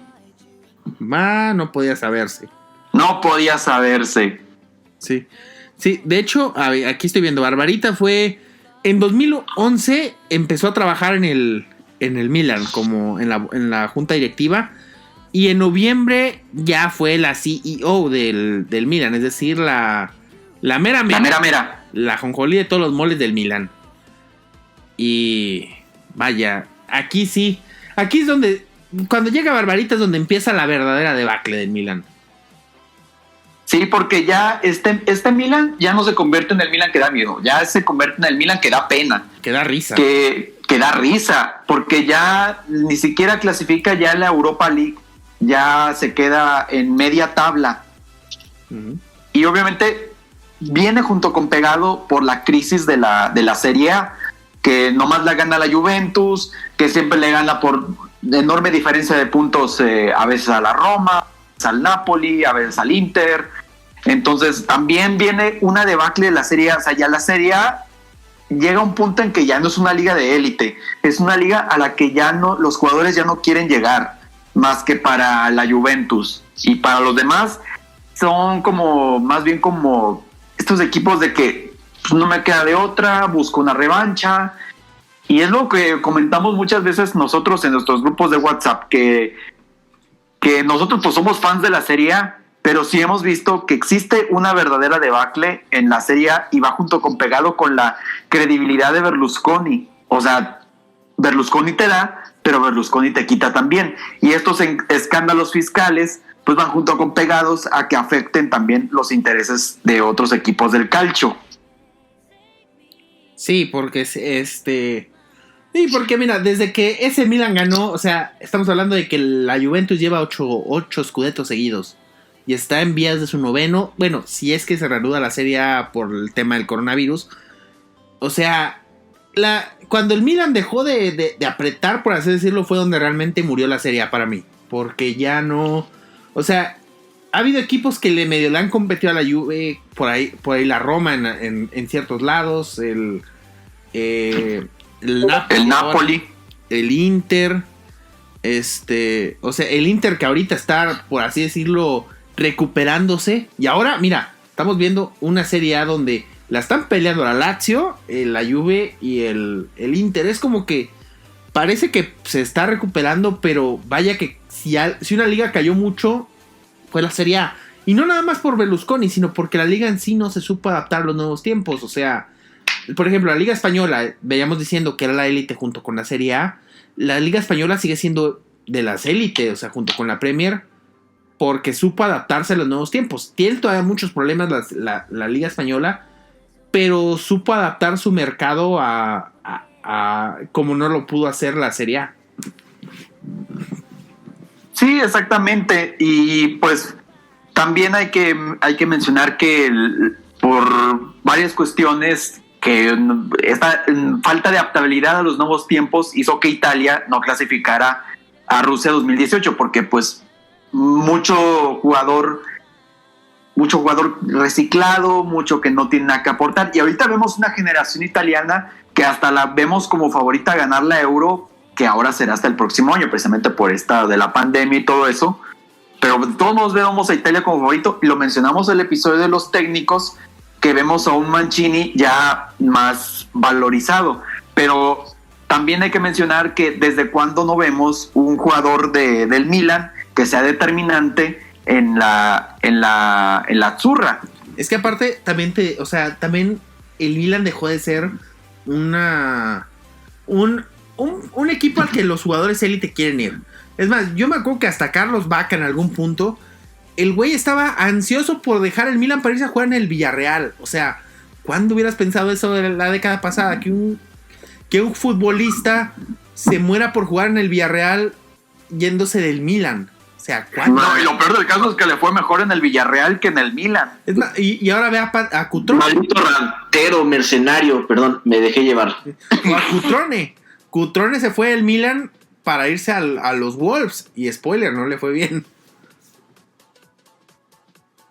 Speaker 4: No podía saberse.
Speaker 5: No podía saberse.
Speaker 4: Sí. Sí, de hecho, aquí estoy viendo, Barbarita fue... En 2011 empezó a trabajar en el Milan, como en la junta directiva. Y en noviembre ya fue la CEO del Milan, es decir, la mera. La jonjolí de todos los moles del Milan. Y vaya, aquí sí. Aquí es donde, cuando llega Barbarita es donde empieza la verdadera debacle del Milan.
Speaker 5: Sí, porque ya este Milan ya no se convierte en el Milan que da miedo, ya se convierte en el Milan que da pena.
Speaker 4: Que da risa.
Speaker 5: Que da risa, porque ya ni siquiera clasifica ya en la Europa League, ya se queda en media tabla.
Speaker 4: Uh-huh.
Speaker 5: Y obviamente viene junto con pegado por la crisis de la Serie A, que nomás la gana la Juventus, que siempre le gana por enorme diferencia de puntos a veces a la Roma, a veces al Napoli, a veces al Inter. Entonces también viene una debacle de la Serie A. O sea, ya la Serie A llega a un punto en que ya no es una liga de élite, es una liga a la que ya no, los jugadores ya no quieren llegar, más que para la Juventus. Y para los demás son como, más bien como estos equipos de que pues, no me queda de otra, busco una revancha. Y es lo que comentamos muchas veces nosotros en nuestros grupos de WhatsApp, que nosotros pues somos fans de la Serie A, pero sí hemos visto que existe una verdadera debacle en la Serie A y va junto con pegado con la credibilidad de Berlusconi. O sea, Berlusconi te da, pero Berlusconi te quita también. Y estos escándalos fiscales pues van junto con pegados a que afecten también los intereses de otros equipos del calcio.
Speaker 4: Sí, porque Sí, porque mira, desde que ese Milan ganó, o sea, estamos hablando de que la Juventus lleva 8 scudettos seguidos y está en vías de su 9º. Bueno, si es que se reanuda la Serie A por el tema del coronavirus. O sea, cuando el Milan dejó de apretar, por así decirlo, fue donde realmente murió la Serie A para mí. Porque ya no... O sea, ha habido equipos que medio le han competido a la Juve, por ahí la Roma en ciertos lados, el
Speaker 5: Napoli,
Speaker 4: el Inter, o sea, el Inter que ahorita está, por así decirlo, recuperándose. Y ahora, mira, estamos viendo una Serie A donde la están peleando la Lazio, la Juve y el Inter. Es como que parece que se está recuperando, pero vaya que si una liga cayó mucho, fue la Serie A. Y no nada más por Berlusconi, sino porque la liga en sí no se supo adaptar a los nuevos tiempos. O sea, por ejemplo, la Liga Española, veíamos diciendo que era la élite junto con la Serie A. La Liga Española sigue siendo de las élites, o sea, junto con la Premier, porque supo adaptarse a los nuevos tiempos. Tiene todavía muchos problemas la Liga Española, pero supo adaptar su mercado a como no lo pudo hacer la Serie A.
Speaker 5: Sí, exactamente. Y pues también hay que mencionar que por varias cuestiones, que esta falta de adaptabilidad a los nuevos tiempos hizo que Italia no clasificara a Rusia 2018, porque pues mucho jugador reciclado, mucho que no tiene nada que aportar. Y ahorita vemos una generación italiana que hasta la vemos como favorita a ganar la Euro, que ahora será hasta el próximo año, precisamente por esta de la pandemia y todo eso. Pero todos nos vemos a Italia como favorito, y lo mencionamos en el episodio de los técnicos, que vemos a un Mancini ya más valorizado. Pero también hay que mencionar que desde cuando no vemos un jugador del Milan que sea determinante en la Azzurra.
Speaker 4: Es que aparte también también el Milan dejó de ser un equipo al que los jugadores élite quieren ir. Es más, yo me acuerdo que hasta Carlos Vaca en algún punto, el güey estaba ansioso por dejar el Milan para irse a jugar en el Villarreal. O sea, ¿cuándo hubieras pensado eso de la década pasada? Que un futbolista se muera por jugar en el Villarreal yéndose del Milan. O sea, ¿cuándo?
Speaker 5: No, y lo peor del caso es que le fue mejor en el Villarreal que en el Milan.
Speaker 4: Es más, y ahora ve a Cutrone.
Speaker 3: Maldito rantero, mercenario, perdón, me dejé llevar.
Speaker 4: O a Cutrone. Cutrone se fue del Milan para irse a los Wolves. Y spoiler, no le fue bien.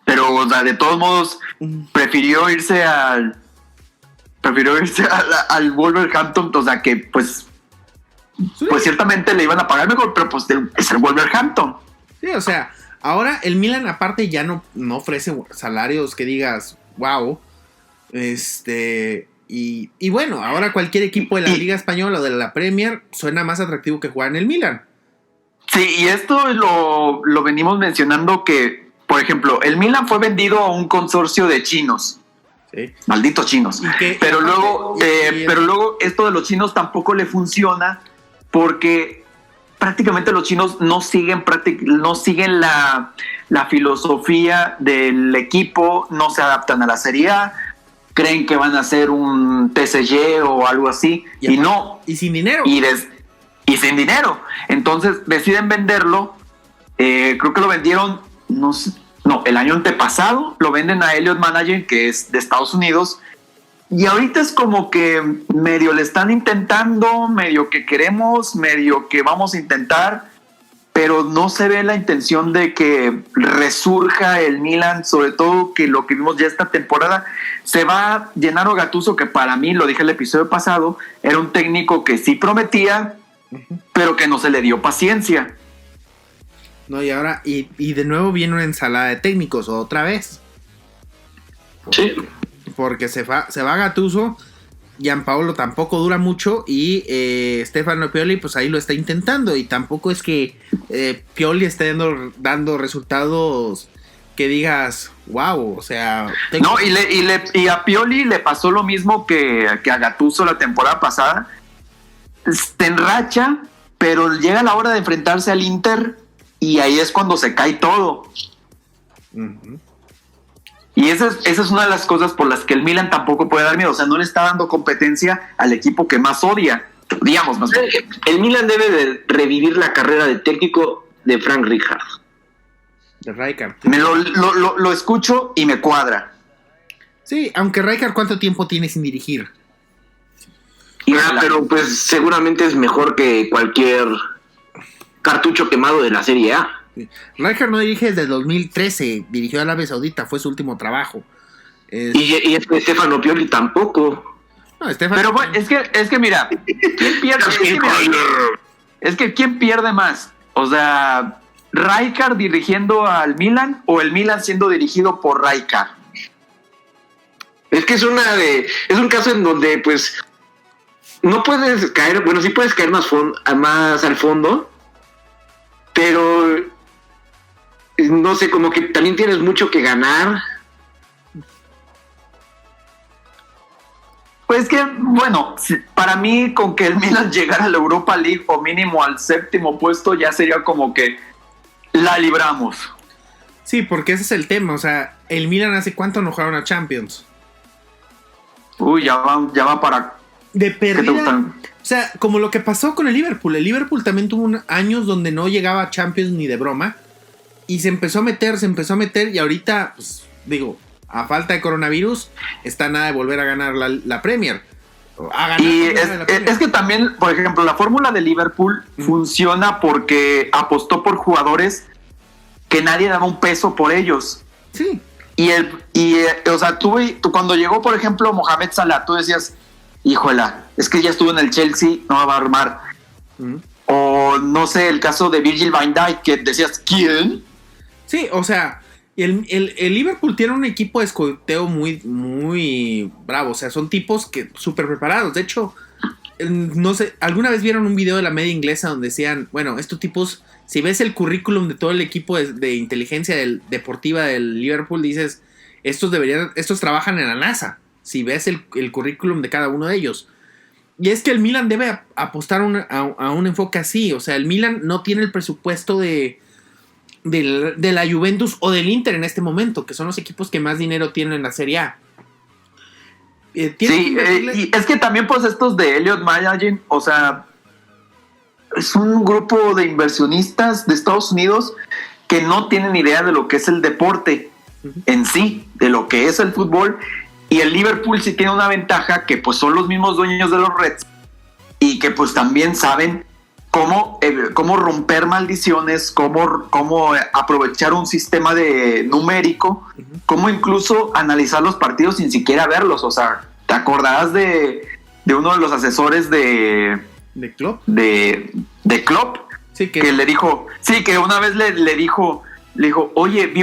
Speaker 5: Pero, o sea, de todos modos, prefirió irse al Wolverhampton. O sea, que pues ciertamente le iban a pagar mejor, pero pues es el Wolverhampton.
Speaker 4: Sí, o sea, ahora el Milan aparte ya no ofrece salarios que digas, wow. Y bueno, ahora cualquier equipo de la Liga Española o de la Premier suena más atractivo que jugar en el Milan.
Speaker 5: Sí, y esto lo venimos mencionando que, por ejemplo, el Milan fue vendido a un consorcio de chinos.
Speaker 4: Sí.
Speaker 5: Malditos chinos. Pero luego esto de los chinos tampoco le funciona, porque prácticamente los chinos no siguen la filosofía del equipo, no se adaptan a la Serie A, creen que van a ser un TSG o algo así, y no.
Speaker 4: Y sin dinero.
Speaker 5: Y sin dinero. Entonces deciden venderlo. Creo que lo vendieron, el año antepasado lo venden a Elliott Management, que es de Estados Unidos. Y ahorita es como que medio le están intentando, medio que queremos, medio que vamos a intentar, pero no se ve la intención de que resurja el Milan, sobre todo que lo que vimos ya esta temporada. Se va Gennaro Gattuso, que para mí, lo dije el episodio pasado, era un técnico que sí prometía, pero que no se le dio paciencia.
Speaker 4: No, y ahora, y de nuevo viene una ensalada de técnicos, otra vez.
Speaker 3: Sí.
Speaker 4: Porque se va Gattuso, Gianpaolo tampoco dura mucho, y Stefano Pioli pues ahí lo está intentando, y tampoco es que Pioli esté dando resultados que digas wow, o sea...
Speaker 5: No, y a Pioli le pasó lo mismo que a Gattuso la temporada pasada. Se enracha, pero llega la hora de enfrentarse al Inter y ahí es cuando se cae todo.
Speaker 4: Uh-huh.
Speaker 5: Y esa es una de las cosas por las que el Milan tampoco puede dar miedo. O sea, no le está dando competencia al equipo que más odia, digamos más bien.
Speaker 3: El Milan debe de revivir la carrera de técnico de Frank Rijkaard.
Speaker 4: De Rijkaard.
Speaker 5: Me lo escucho y me cuadra.
Speaker 4: Sí, aunque Rijkaard, ¿cuánto tiempo tiene sin dirigir?
Speaker 3: Pero pues seguramente es mejor que cualquier cartucho quemado de la Serie A.
Speaker 4: Rijkaard no dirige desde el 2013, dirigió a Arabia Saudita, fue su último trabajo.
Speaker 3: Y Stefano Pioli tampoco.
Speaker 4: No, Stefano...
Speaker 5: Pero bueno, es que mira, ¿quién pierde? ¿Quién pierde más? O sea, ¿Rijkaard dirigiendo al Milan o el Milan siendo dirigido por Rijkaard?
Speaker 3: Es que es un caso en donde pues no puedes caer, bueno, sí puedes caer más al fondo, pero no sé, como que también tienes mucho que ganar.
Speaker 5: Pues que, bueno, para mí con que el Milan llegara a la Europa League o mínimo al 7º puesto ya sería como que la libramos.
Speaker 4: Sí, porque ese es el tema, o sea, el Milan ¿hace cuánto no jugaron a Champions?
Speaker 5: Uy, ya va para...
Speaker 4: De
Speaker 5: ¿Qué te
Speaker 4: perdida,
Speaker 5: gustan?
Speaker 4: o sea, como lo que pasó con el Liverpool también tuvo años donde no llegaba a Champions ni de broma, y se empezó a meter, y ahorita, pues, digo, a falta de coronavirus, está nada de volver a ganar la Premier.
Speaker 5: Y es que también, por ejemplo, la fórmula de Liverpool funciona porque apostó por jugadores que nadie daba un peso por ellos.
Speaker 4: Sí.
Speaker 5: O sea, tú cuando llegó, por ejemplo, Mohamed Salah, tú decías, híjola, es que ya estuvo en el Chelsea, no va a armar. O no sé, el caso de Virgil van Dijk, que decías, ¿quién?
Speaker 4: Sí, o sea, el Liverpool tiene un equipo de escolteo muy, muy bravo. O sea, son tipos que súper preparados. De hecho, no sé, ¿alguna vez vieron un video de la media inglesa donde decían, bueno, estos tipos, si ves el currículum de todo el equipo de inteligencia deportiva del Liverpool, dices, estos trabajan en la NASA, si ves el currículum de cada uno de ellos. Y es que el Milan debe apostar a un enfoque así. O sea, el Milan no tiene el presupuesto de la Juventus o del Inter en este momento, que son los equipos que más dinero tienen en la Serie A.
Speaker 5: Sí, y es que también pues estos de Elliott Managing, o sea, es un grupo de inversionistas de Estados Unidos que no tienen idea de lo que es el deporte en sí, de lo que es el fútbol, y el Liverpool sí tiene una ventaja que pues son los mismos dueños de los Reds y que pues también saben cómo romper maldiciones, cómo aprovechar un sistema numérico, cómo incluso analizar los partidos sin siquiera verlos. O sea, ¿te acordarás de uno de los asesores de
Speaker 4: Klopp?
Speaker 5: De Klopp,
Speaker 4: Sí,
Speaker 5: que le dijo, sí, que una vez le dijo, oye,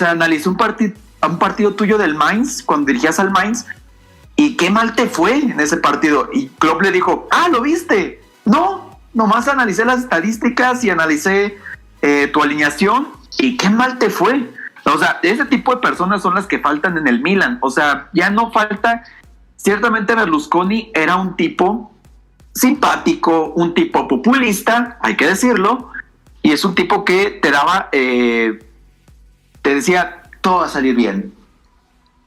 Speaker 5: analicé un partido tuyo del Mainz, cuando dirigías al Mainz, y qué mal te fue en ese partido. Y Klopp le dijo, ¿lo viste? No, nomás analicé las estadísticas y analicé tu alineación y qué mal te fue. O sea, ese tipo de personas son las que faltan en el Milan. O sea, ya no falta. Ciertamente Berlusconi era un tipo simpático, un tipo populista, hay que decirlo, y es un tipo que te daba, te decía, todo va a salir bien.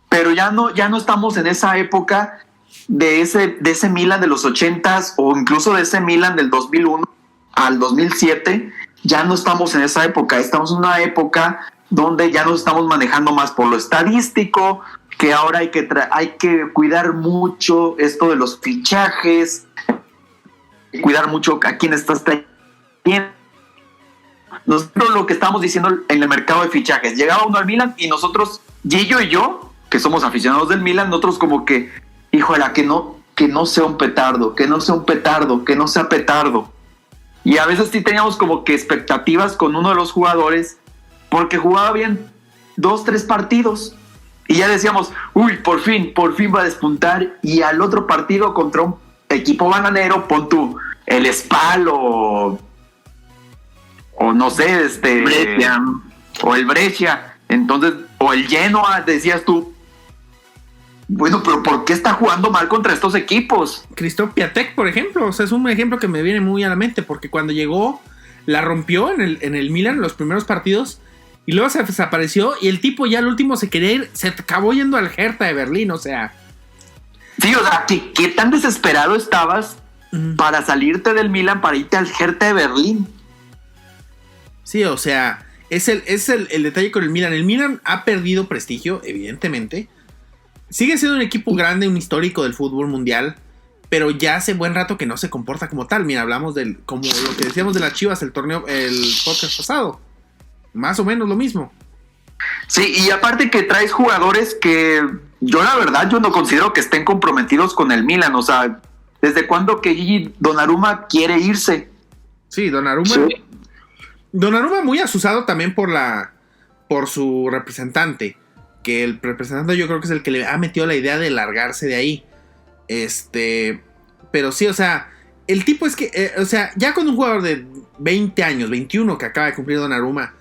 Speaker 5: Pero ya no estamos en esa época de ese Milan de los 80s o incluso de ese Milan del 2001 al 2007. Ya no estamos en esa época, estamos en una época donde ya nos estamos manejando más por lo estadístico, que ahora hay que cuidar mucho esto de los fichajes, cuidar mucho a quién estás trayendo. Nosotros lo que estamos diciendo en el mercado de fichajes, llegaba uno al Milan y nosotros, Gillo y yo, que somos aficionados del Milan, nosotros como que, híjole, que no sea un petardo, que no sea petardo. Y a veces sí teníamos como que expectativas con uno de los jugadores, porque jugaba bien 2-3 partidos. Y ya decíamos, uy, por fin va a despuntar. Y al otro partido contra un equipo bananero, pon tú, el Spal o no sé,
Speaker 3: Brescia.
Speaker 5: O el Brescia. Entonces, o el Genoa, decías tú, bueno, pero ¿por qué está jugando mal contra estos equipos?
Speaker 4: Christoph Piatek, por ejemplo, o sea, es un ejemplo que me viene muy a la mente, porque cuando llegó, la rompió en el Milan en los primeros partidos, y luego se desapareció, y el tipo ya al último se quería ir, se acabó yendo al Hertha de Berlín, o sea.
Speaker 5: Sí, o sea, ¿qué tan desesperado estabas para salirte del Milan para irte al Hertha de Berlín?
Speaker 4: Sí, o sea, es el detalle con el Milan. El Milan ha perdido prestigio, evidentemente. Sigue siendo un equipo grande, un histórico del fútbol mundial, pero ya hace buen rato que no se comporta como tal. Mira, hablamos como lo que decíamos de las Chivas el podcast pasado. más o menos lo mismo.
Speaker 5: Sí, y aparte que traes jugadores que yo la verdad yo no considero que estén comprometidos con el Milan. O sea, ¿desde cuándo que Gigi Donnarumma quiere irse?
Speaker 4: Sí, Donnarumma.
Speaker 3: Sí.
Speaker 4: Donnarumma muy asusado también por su representante. Que el representante yo creo que es el que le ha metido la idea de largarse de ahí. Pero sí, o sea, el tipo es que, o sea, ya con un jugador de 20 años, 21 que acaba de cumplir Donnarumma,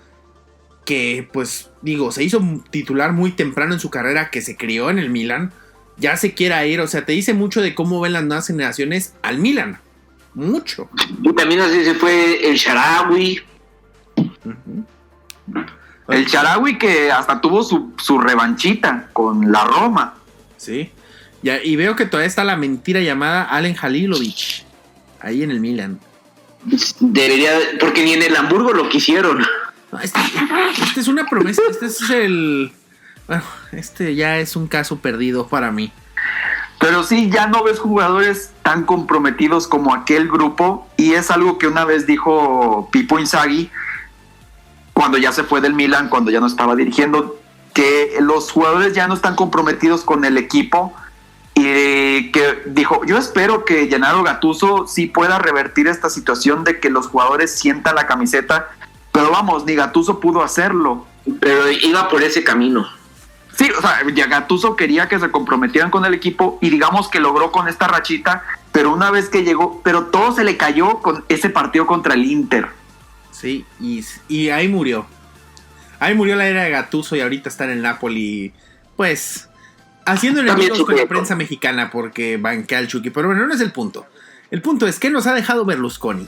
Speaker 4: que pues digo, se hizo titular muy temprano en su carrera, que se crió en el Milan, ya se quiera ir, o sea, te dice mucho de cómo ven las nuevas generaciones al Milan, mucho.
Speaker 3: Y también así se fue el Shaarawy.
Speaker 5: El Shaarawy que hasta tuvo su revanchita con la Roma.
Speaker 4: Sí, y veo que todavía está la mentira llamada Alen Halilovic, ahí en el Milan.
Speaker 3: Debería, porque ni en el Hamburgo lo quisieron.
Speaker 4: Este es una promesa, bueno, ya es un caso perdido para mí.
Speaker 5: Pero sí, ya no ves jugadores tan comprometidos como aquel grupo, y es algo que una vez dijo Pippo Inzaghi cuando ya se fue del Milan, cuando ya no estaba dirigiendo, que los jugadores ya no están comprometidos con el equipo, y que dijo, yo espero que Gennaro Gattuso sí pueda revertir esta situación de que los jugadores sientan la camiseta, pero vamos, ni Gattuso pudo hacerlo.
Speaker 3: Pero iba por ese camino.
Speaker 5: Sí, o sea, ya Gattuso quería que se comprometieran con el equipo y digamos que logró con esta rachita, pero una vez que llegó, pero todo se le cayó con ese partido contra el Inter.
Speaker 4: Sí, y ahí murió. Ahí murió la era de Gattuso y ahorita está en el Napoli, pues, haciendo enemigos con la prensa mexicana porque banquea al Chucky. Pero bueno, no es el punto. El punto es, ¿qué nos ha dejado Berlusconi?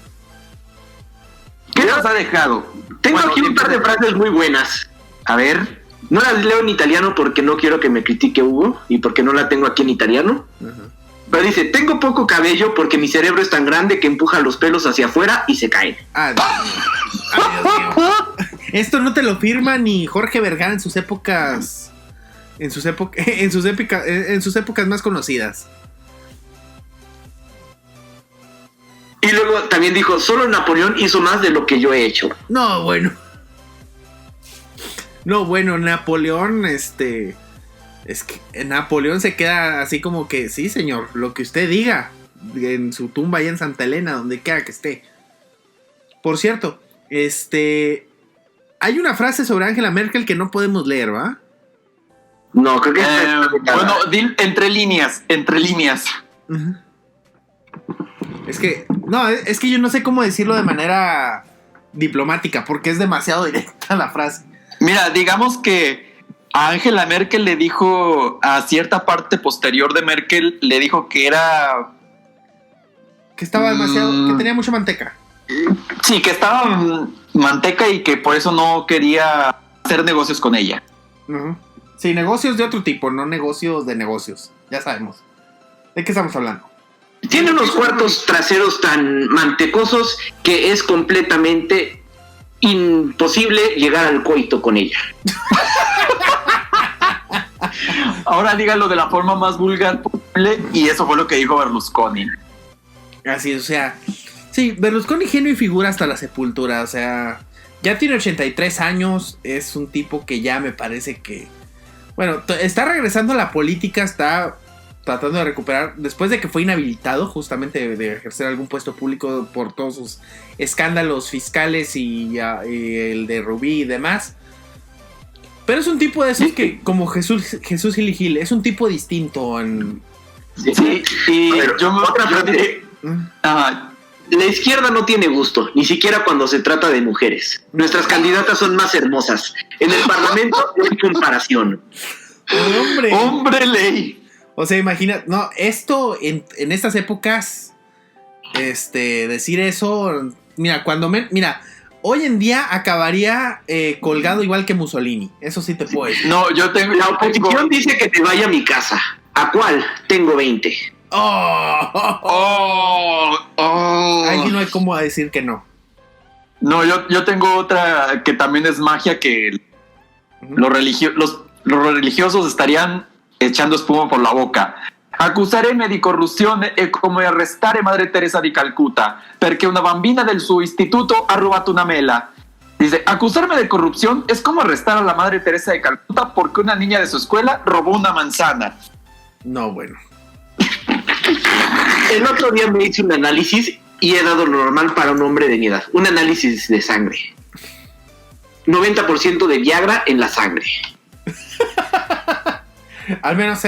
Speaker 5: ¿Qué nos ha dejado?
Speaker 3: Tengo aquí un par de frases muy buenas.
Speaker 5: A ver.
Speaker 3: No las leo en italiano porque no quiero que me critique Hugo y porque no la tengo aquí en italiano.
Speaker 4: Uh-huh.
Speaker 3: Pero dice, tengo poco cabello porque mi cerebro es tan grande que empuja los pelos hacia afuera y se caen.
Speaker 4: Ah, Dios mío. Ay, Dios mío. Esto no te lo firma ni Jorge Vergara en sus épocas. En sus épocas más conocidas.
Speaker 3: Y luego también dijo, solo Napoleón hizo más de lo que yo he hecho.
Speaker 4: No, bueno. No, bueno, Napoleón, es que Napoleón se queda así como que, sí, señor, lo que usted diga, en su tumba allá en Santa Elena, donde quiera que esté. Por cierto, hay una frase sobre Angela Merkel que no podemos leer, ¿va?
Speaker 3: No, creo que
Speaker 5: bueno, entre líneas.
Speaker 4: Uh-huh. Es que yo no sé cómo decirlo de manera diplomática, porque es demasiado directa la frase.
Speaker 5: Mira, digamos que a Angela Merkel le dijo, a cierta parte posterior de Merkel, le dijo que era...
Speaker 4: Que estaba demasiado... que tenía mucha manteca.
Speaker 5: Sí, que estaba manteca y que por eso no quería hacer negocios con ella.
Speaker 4: Uh-huh. Sí, negocios de otro tipo, no negocios de negocios. Ya sabemos. ¿De qué estamos hablando?
Speaker 3: Tiene unos cuartos traseros tan mantecosos que es completamente imposible llegar al coito con ella.
Speaker 5: Ahora dígalo de la forma más vulgar posible, y eso fue lo que dijo Berlusconi.
Speaker 4: Así, o sea, sí, Berlusconi genio y figura hasta la sepultura, o sea, ya tiene 83 años, es un tipo que ya me parece que, bueno, está regresando a la política, está tratando de recuperar, después de que fue inhabilitado justamente de ejercer algún puesto público por todos sus escándalos fiscales y el de Rubí y demás. Pero es un tipo de esos que, como Jesús Gil y Gil, es un tipo distinto.
Speaker 5: Sí, y
Speaker 3: la izquierda no tiene gusto, ni siquiera cuando se trata de mujeres. Nuestras candidatas son más hermosas. En el Parlamento no hay comparación.
Speaker 5: ¡Hombre ley!
Speaker 4: O sea, imagina, no, esto en estas épocas, decir eso, mira, hoy en día acabaría colgado igual que Mussolini, eso sí te puedo decir.
Speaker 5: No, yo tengo...
Speaker 3: La oposición dice que te vaya a mi casa. ¿A cuál? Tengo 20.
Speaker 4: Ahí no hay cómo decir que no.
Speaker 5: No, yo tengo otra que también es magia, que los religiosos estarían echando espuma por la boca. Accuseremo di corruzione e come arrestare Madre Teresa di Calcutta perché una bambina del suo istituto ha rubato una mela. Dice, acusarme de corrupción es como arrestar a la Madre Teresa de Calcuta porque una niña de su escuela robó una manzana.
Speaker 4: No, bueno.
Speaker 3: El otro día me hice un análisis y he dado lo normal para un hombre de mi edad. Un análisis de sangre. 90% de Viagra en la sangre.
Speaker 4: Al menos,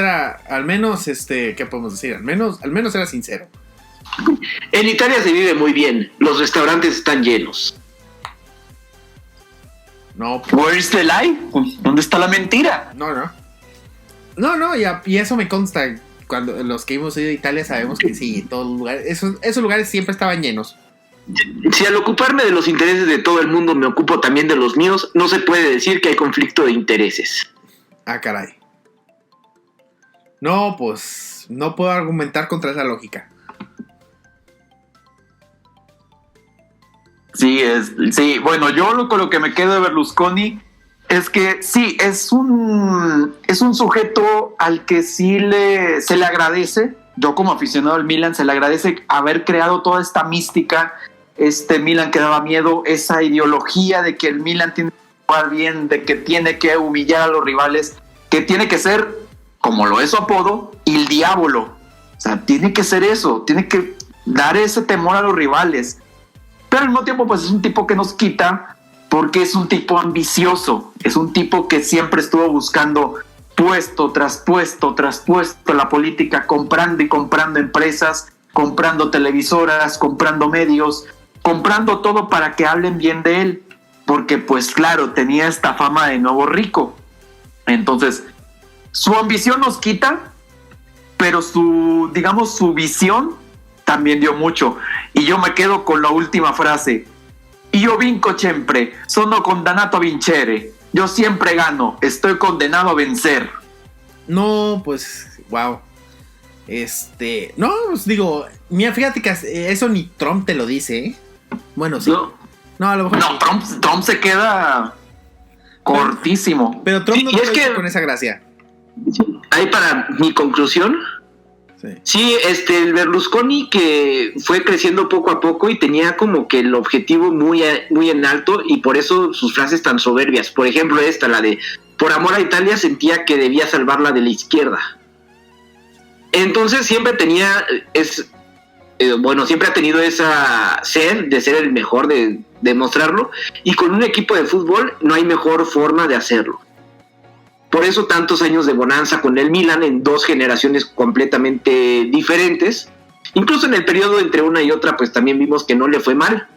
Speaker 4: ¿qué podemos decir? Al menos era sincero.
Speaker 3: En Italia se vive muy bien. Los restaurantes están llenos.
Speaker 4: No,
Speaker 5: Where's the lie? ¿Dónde está la mentira?
Speaker 4: No, y eso me consta. Cuando los que hemos ido a Italia sabemos que sí, todos los lugares, esos lugares siempre estaban llenos.
Speaker 3: Si al ocuparme de los intereses de todo el mundo me ocupo también de los míos, no se puede decir que hay conflicto de intereses.
Speaker 4: Ah, caray. No, pues no puedo argumentar contra esa lógica.
Speaker 5: Sí, bueno, yo con lo que me quedo de Berlusconi es que sí, es un sujeto al que sí se le agradece. Yo como aficionado al Milan se le agradece haber creado toda esta mística, este Milan que daba miedo, esa ideología de que el Milan tiene que jugar bien, de que tiene que humillar a los rivales, que tiene que ser, como lo es su apodo, el diablo. O sea, tiene que ser eso, tiene que dar ese temor a los rivales. Pero al mismo tiempo, pues es un tipo que nos quita porque es un tipo ambicioso, es un tipo que siempre estuvo buscando puesto tras puesto tras puesto en la política, comprando y comprando empresas, comprando televisoras, comprando medios, comprando todo para que hablen bien de él, porque pues claro, tenía esta fama de nuevo rico. Entonces, su ambición nos quita, pero su visión también dio mucho. Y yo me quedo con la última frase. Io vinco sempre, sono condannato a vincere. Yo siempre gano, estoy condenado a vencer.
Speaker 4: No, pues, wow. No, pues digo, mira, fíjate que eso ni Trump te lo dice, ¿eh? Bueno, sí. No, a lo mejor
Speaker 5: no,
Speaker 4: sí.
Speaker 5: Trump se queda cortísimo.
Speaker 4: Pero Trump no
Speaker 3: y
Speaker 4: te
Speaker 3: es
Speaker 4: lo dice
Speaker 3: que
Speaker 4: con esa gracia.
Speaker 3: ahí para mi conclusión. Sí, el Berlusconi que fue creciendo poco a poco y tenía como que el objetivo muy en alto y por eso sus frases tan soberbias. Por ejemplo, la de por amor a Italia sentía que debía salvarla de la izquierda. Entonces siempre siempre ha tenido esa sed de ser el mejor, de demostrarlo, y con un equipo de fútbol no hay mejor forma de hacerlo. Por eso tantos años de bonanza con el Milan en dos generaciones completamente diferentes. Incluso en el periodo entre una y otra, pues también vimos que no le fue mal.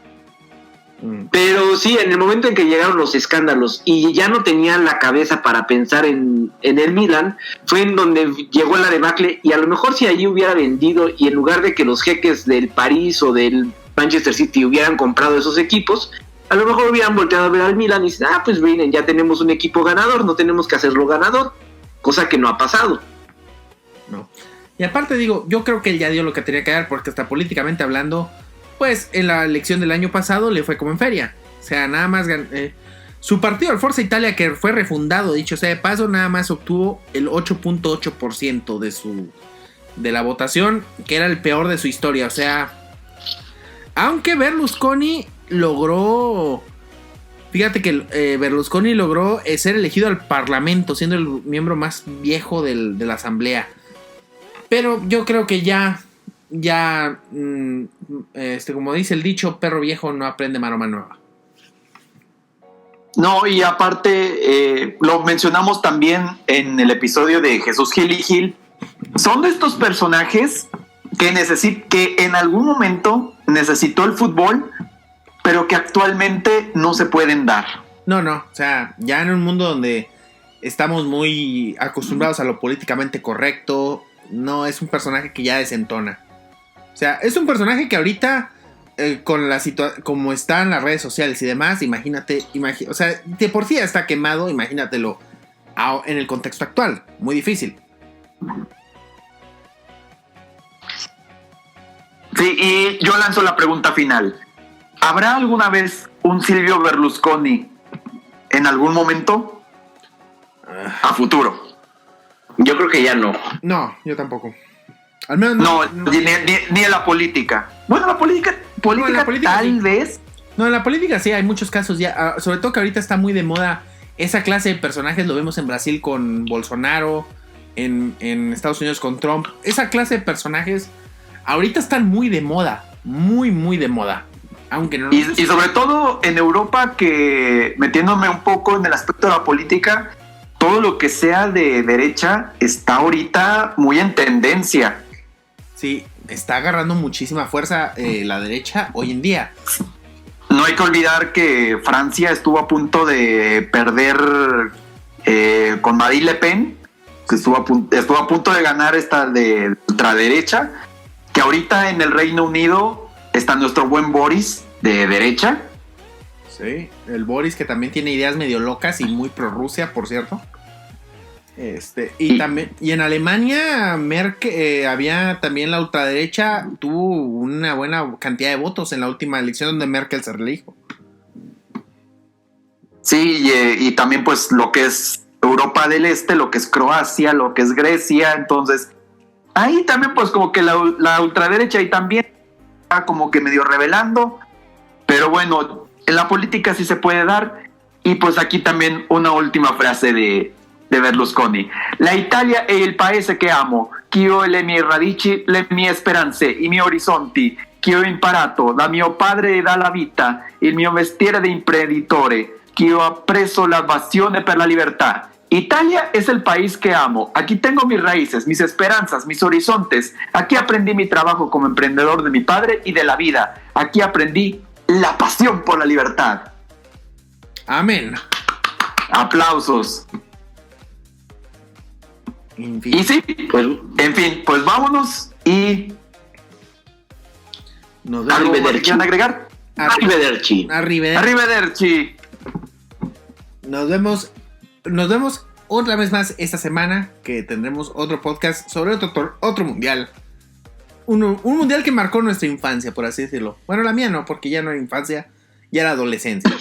Speaker 3: Pero sí, en el momento en que llegaron los escándalos y ya no tenía la cabeza para pensar en el Milan, fue en donde llegó la debacle. Y a lo mejor si allí hubiera vendido y en lugar de que los jeques del París o del Manchester City hubieran comprado esos equipos, a lo mejor hubieran volteado a ver al Milan y dicen, pues miren, ya tenemos un equipo ganador, no tenemos que hacerlo ganador, cosa que no ha pasado.
Speaker 4: No. Y aparte digo, yo creo que él ya dio lo que tenía que dar, porque hasta políticamente hablando, pues en la elección del año pasado le fue como en feria. O sea, nada más su partido, el Forza Italia, que fue refundado, dicho sea de paso, nada más obtuvo el 8.8% de la votación, que era el peor de su historia. O sea, aunque Berlusconi logró, fíjate que Berlusconi logró ser elegido al Parlamento, siendo el miembro más viejo de la Asamblea. Pero yo creo que como dice el dicho, perro viejo no aprende maroma nueva.
Speaker 5: No, y aparte, lo mencionamos también en el episodio de Jesús Gil y Gil. Son de estos personajes que en algún momento necesitó el fútbol, pero que actualmente no se pueden dar.
Speaker 4: No, o sea, ya en un mundo donde estamos muy acostumbrados a lo políticamente correcto, no es un personaje que ya desentona. O sea, es un personaje que ahorita, con la situación, como están las redes sociales y demás, imagínate, o sea, de por sí ya está quemado, imagínatelo en el contexto actual, muy difícil.
Speaker 5: Sí, y yo lanzo la pregunta final. ¿Habrá alguna vez un Silvio Berlusconi en algún momento a futuro?
Speaker 3: Yo creo que ya no.
Speaker 4: No, yo tampoco. Al menos
Speaker 5: no. Ni en la política. Bueno, la política tal vez.
Speaker 4: No, en la política sí, hay muchos casos ya. Sobre todo que ahorita está muy de moda esa clase de personajes. Lo vemos en Brasil con Bolsonaro, en Estados Unidos con Trump. Esa clase de personajes ahorita están muy de moda. Muy, muy de moda. Aunque no.
Speaker 5: Y sobre todo en Europa, que metiéndome un poco en el aspecto de la política, todo lo que sea de derecha está ahorita muy en tendencia.
Speaker 4: Sí, está agarrando muchísima fuerza la derecha hoy en día.
Speaker 5: No hay que olvidar que Francia estuvo a punto de perder con Marine Le Pen, que estuvo a punto de ganar esta de ultraderecha, que ahorita en el Reino Unido está nuestro buen Boris de derecha.
Speaker 4: Sí, el Boris, que también tiene ideas medio locas y muy pro Rusia, por cierto. También, y en Alemania Merkel, había también la ultraderecha, tuvo una buena cantidad de votos en la última elección donde Merkel se reelijo.
Speaker 5: Sí, y también pues lo que es Europa del Este, lo que es Croacia, lo que es Grecia. Entonces ahí también pues como que la ultraderecha ahí también está como que medio revelando, pero bueno, en la política sí se puede dar. Y pues aquí también una última frase de Berlusconi: la Italia è il paese che amo, che io le mie radici, le mie speranze, i miei orizzonti, che ho imparato da mio padre e dalla vita, il mio mestiere di imprenditore, che ho appreso la passione per la libertà. Italia es el país que amo. Aquí tengo mis raíces, mis esperanzas, mis horizontes. Aquí aprendí mi trabajo como emprendedor de mi padre y de la vida. Aquí aprendí la pasión por la libertad.
Speaker 4: Amén.
Speaker 5: Aplausos. Y sí, pues, en fin, pues vámonos y... ¿Algo más que quieran agregar?
Speaker 3: Arrivederci.
Speaker 5: Arrivederci.
Speaker 4: Nos vemos otra vez más esta semana, que tendremos otro podcast sobre otro mundial. Un mundial que marcó nuestra infancia, por así decirlo. Bueno, la mía no, porque ya no era infancia, ya era adolescencia.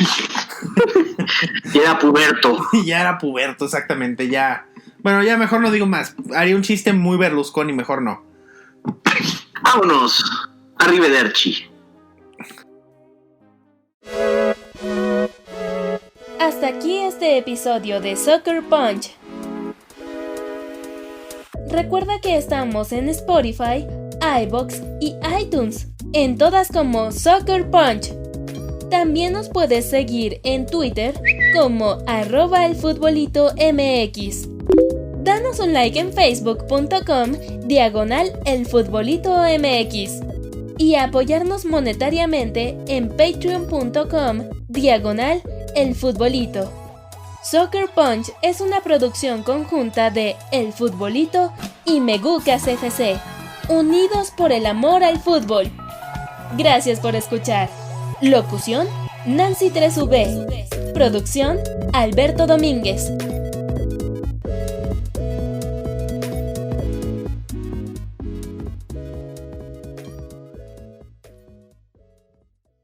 Speaker 3: Ya era puberto.
Speaker 4: Ya era puberto, exactamente, ya. Bueno, ya mejor no digo más. Haría un chiste muy Berlusconi, mejor no.
Speaker 3: Vámonos. Arrivederci.
Speaker 1: Hasta aquí este episodio de Soccer Punch. Recuerda que estamos en Spotify, iVoox y iTunes, en todas como Soccer Punch. También nos puedes seguir en Twitter como @elfutbolito.mx. Danos un like en facebook.com/elfutbolito.mx y apoyarnos monetariamente en patreon.com/elfutbolito. Soccer Punch es una producción conjunta de El Futbolito y Megucas FC, unidos por el amor al fútbol. Gracias por escuchar. Locución: Nancy 3V. Producción: Alberto Domínguez.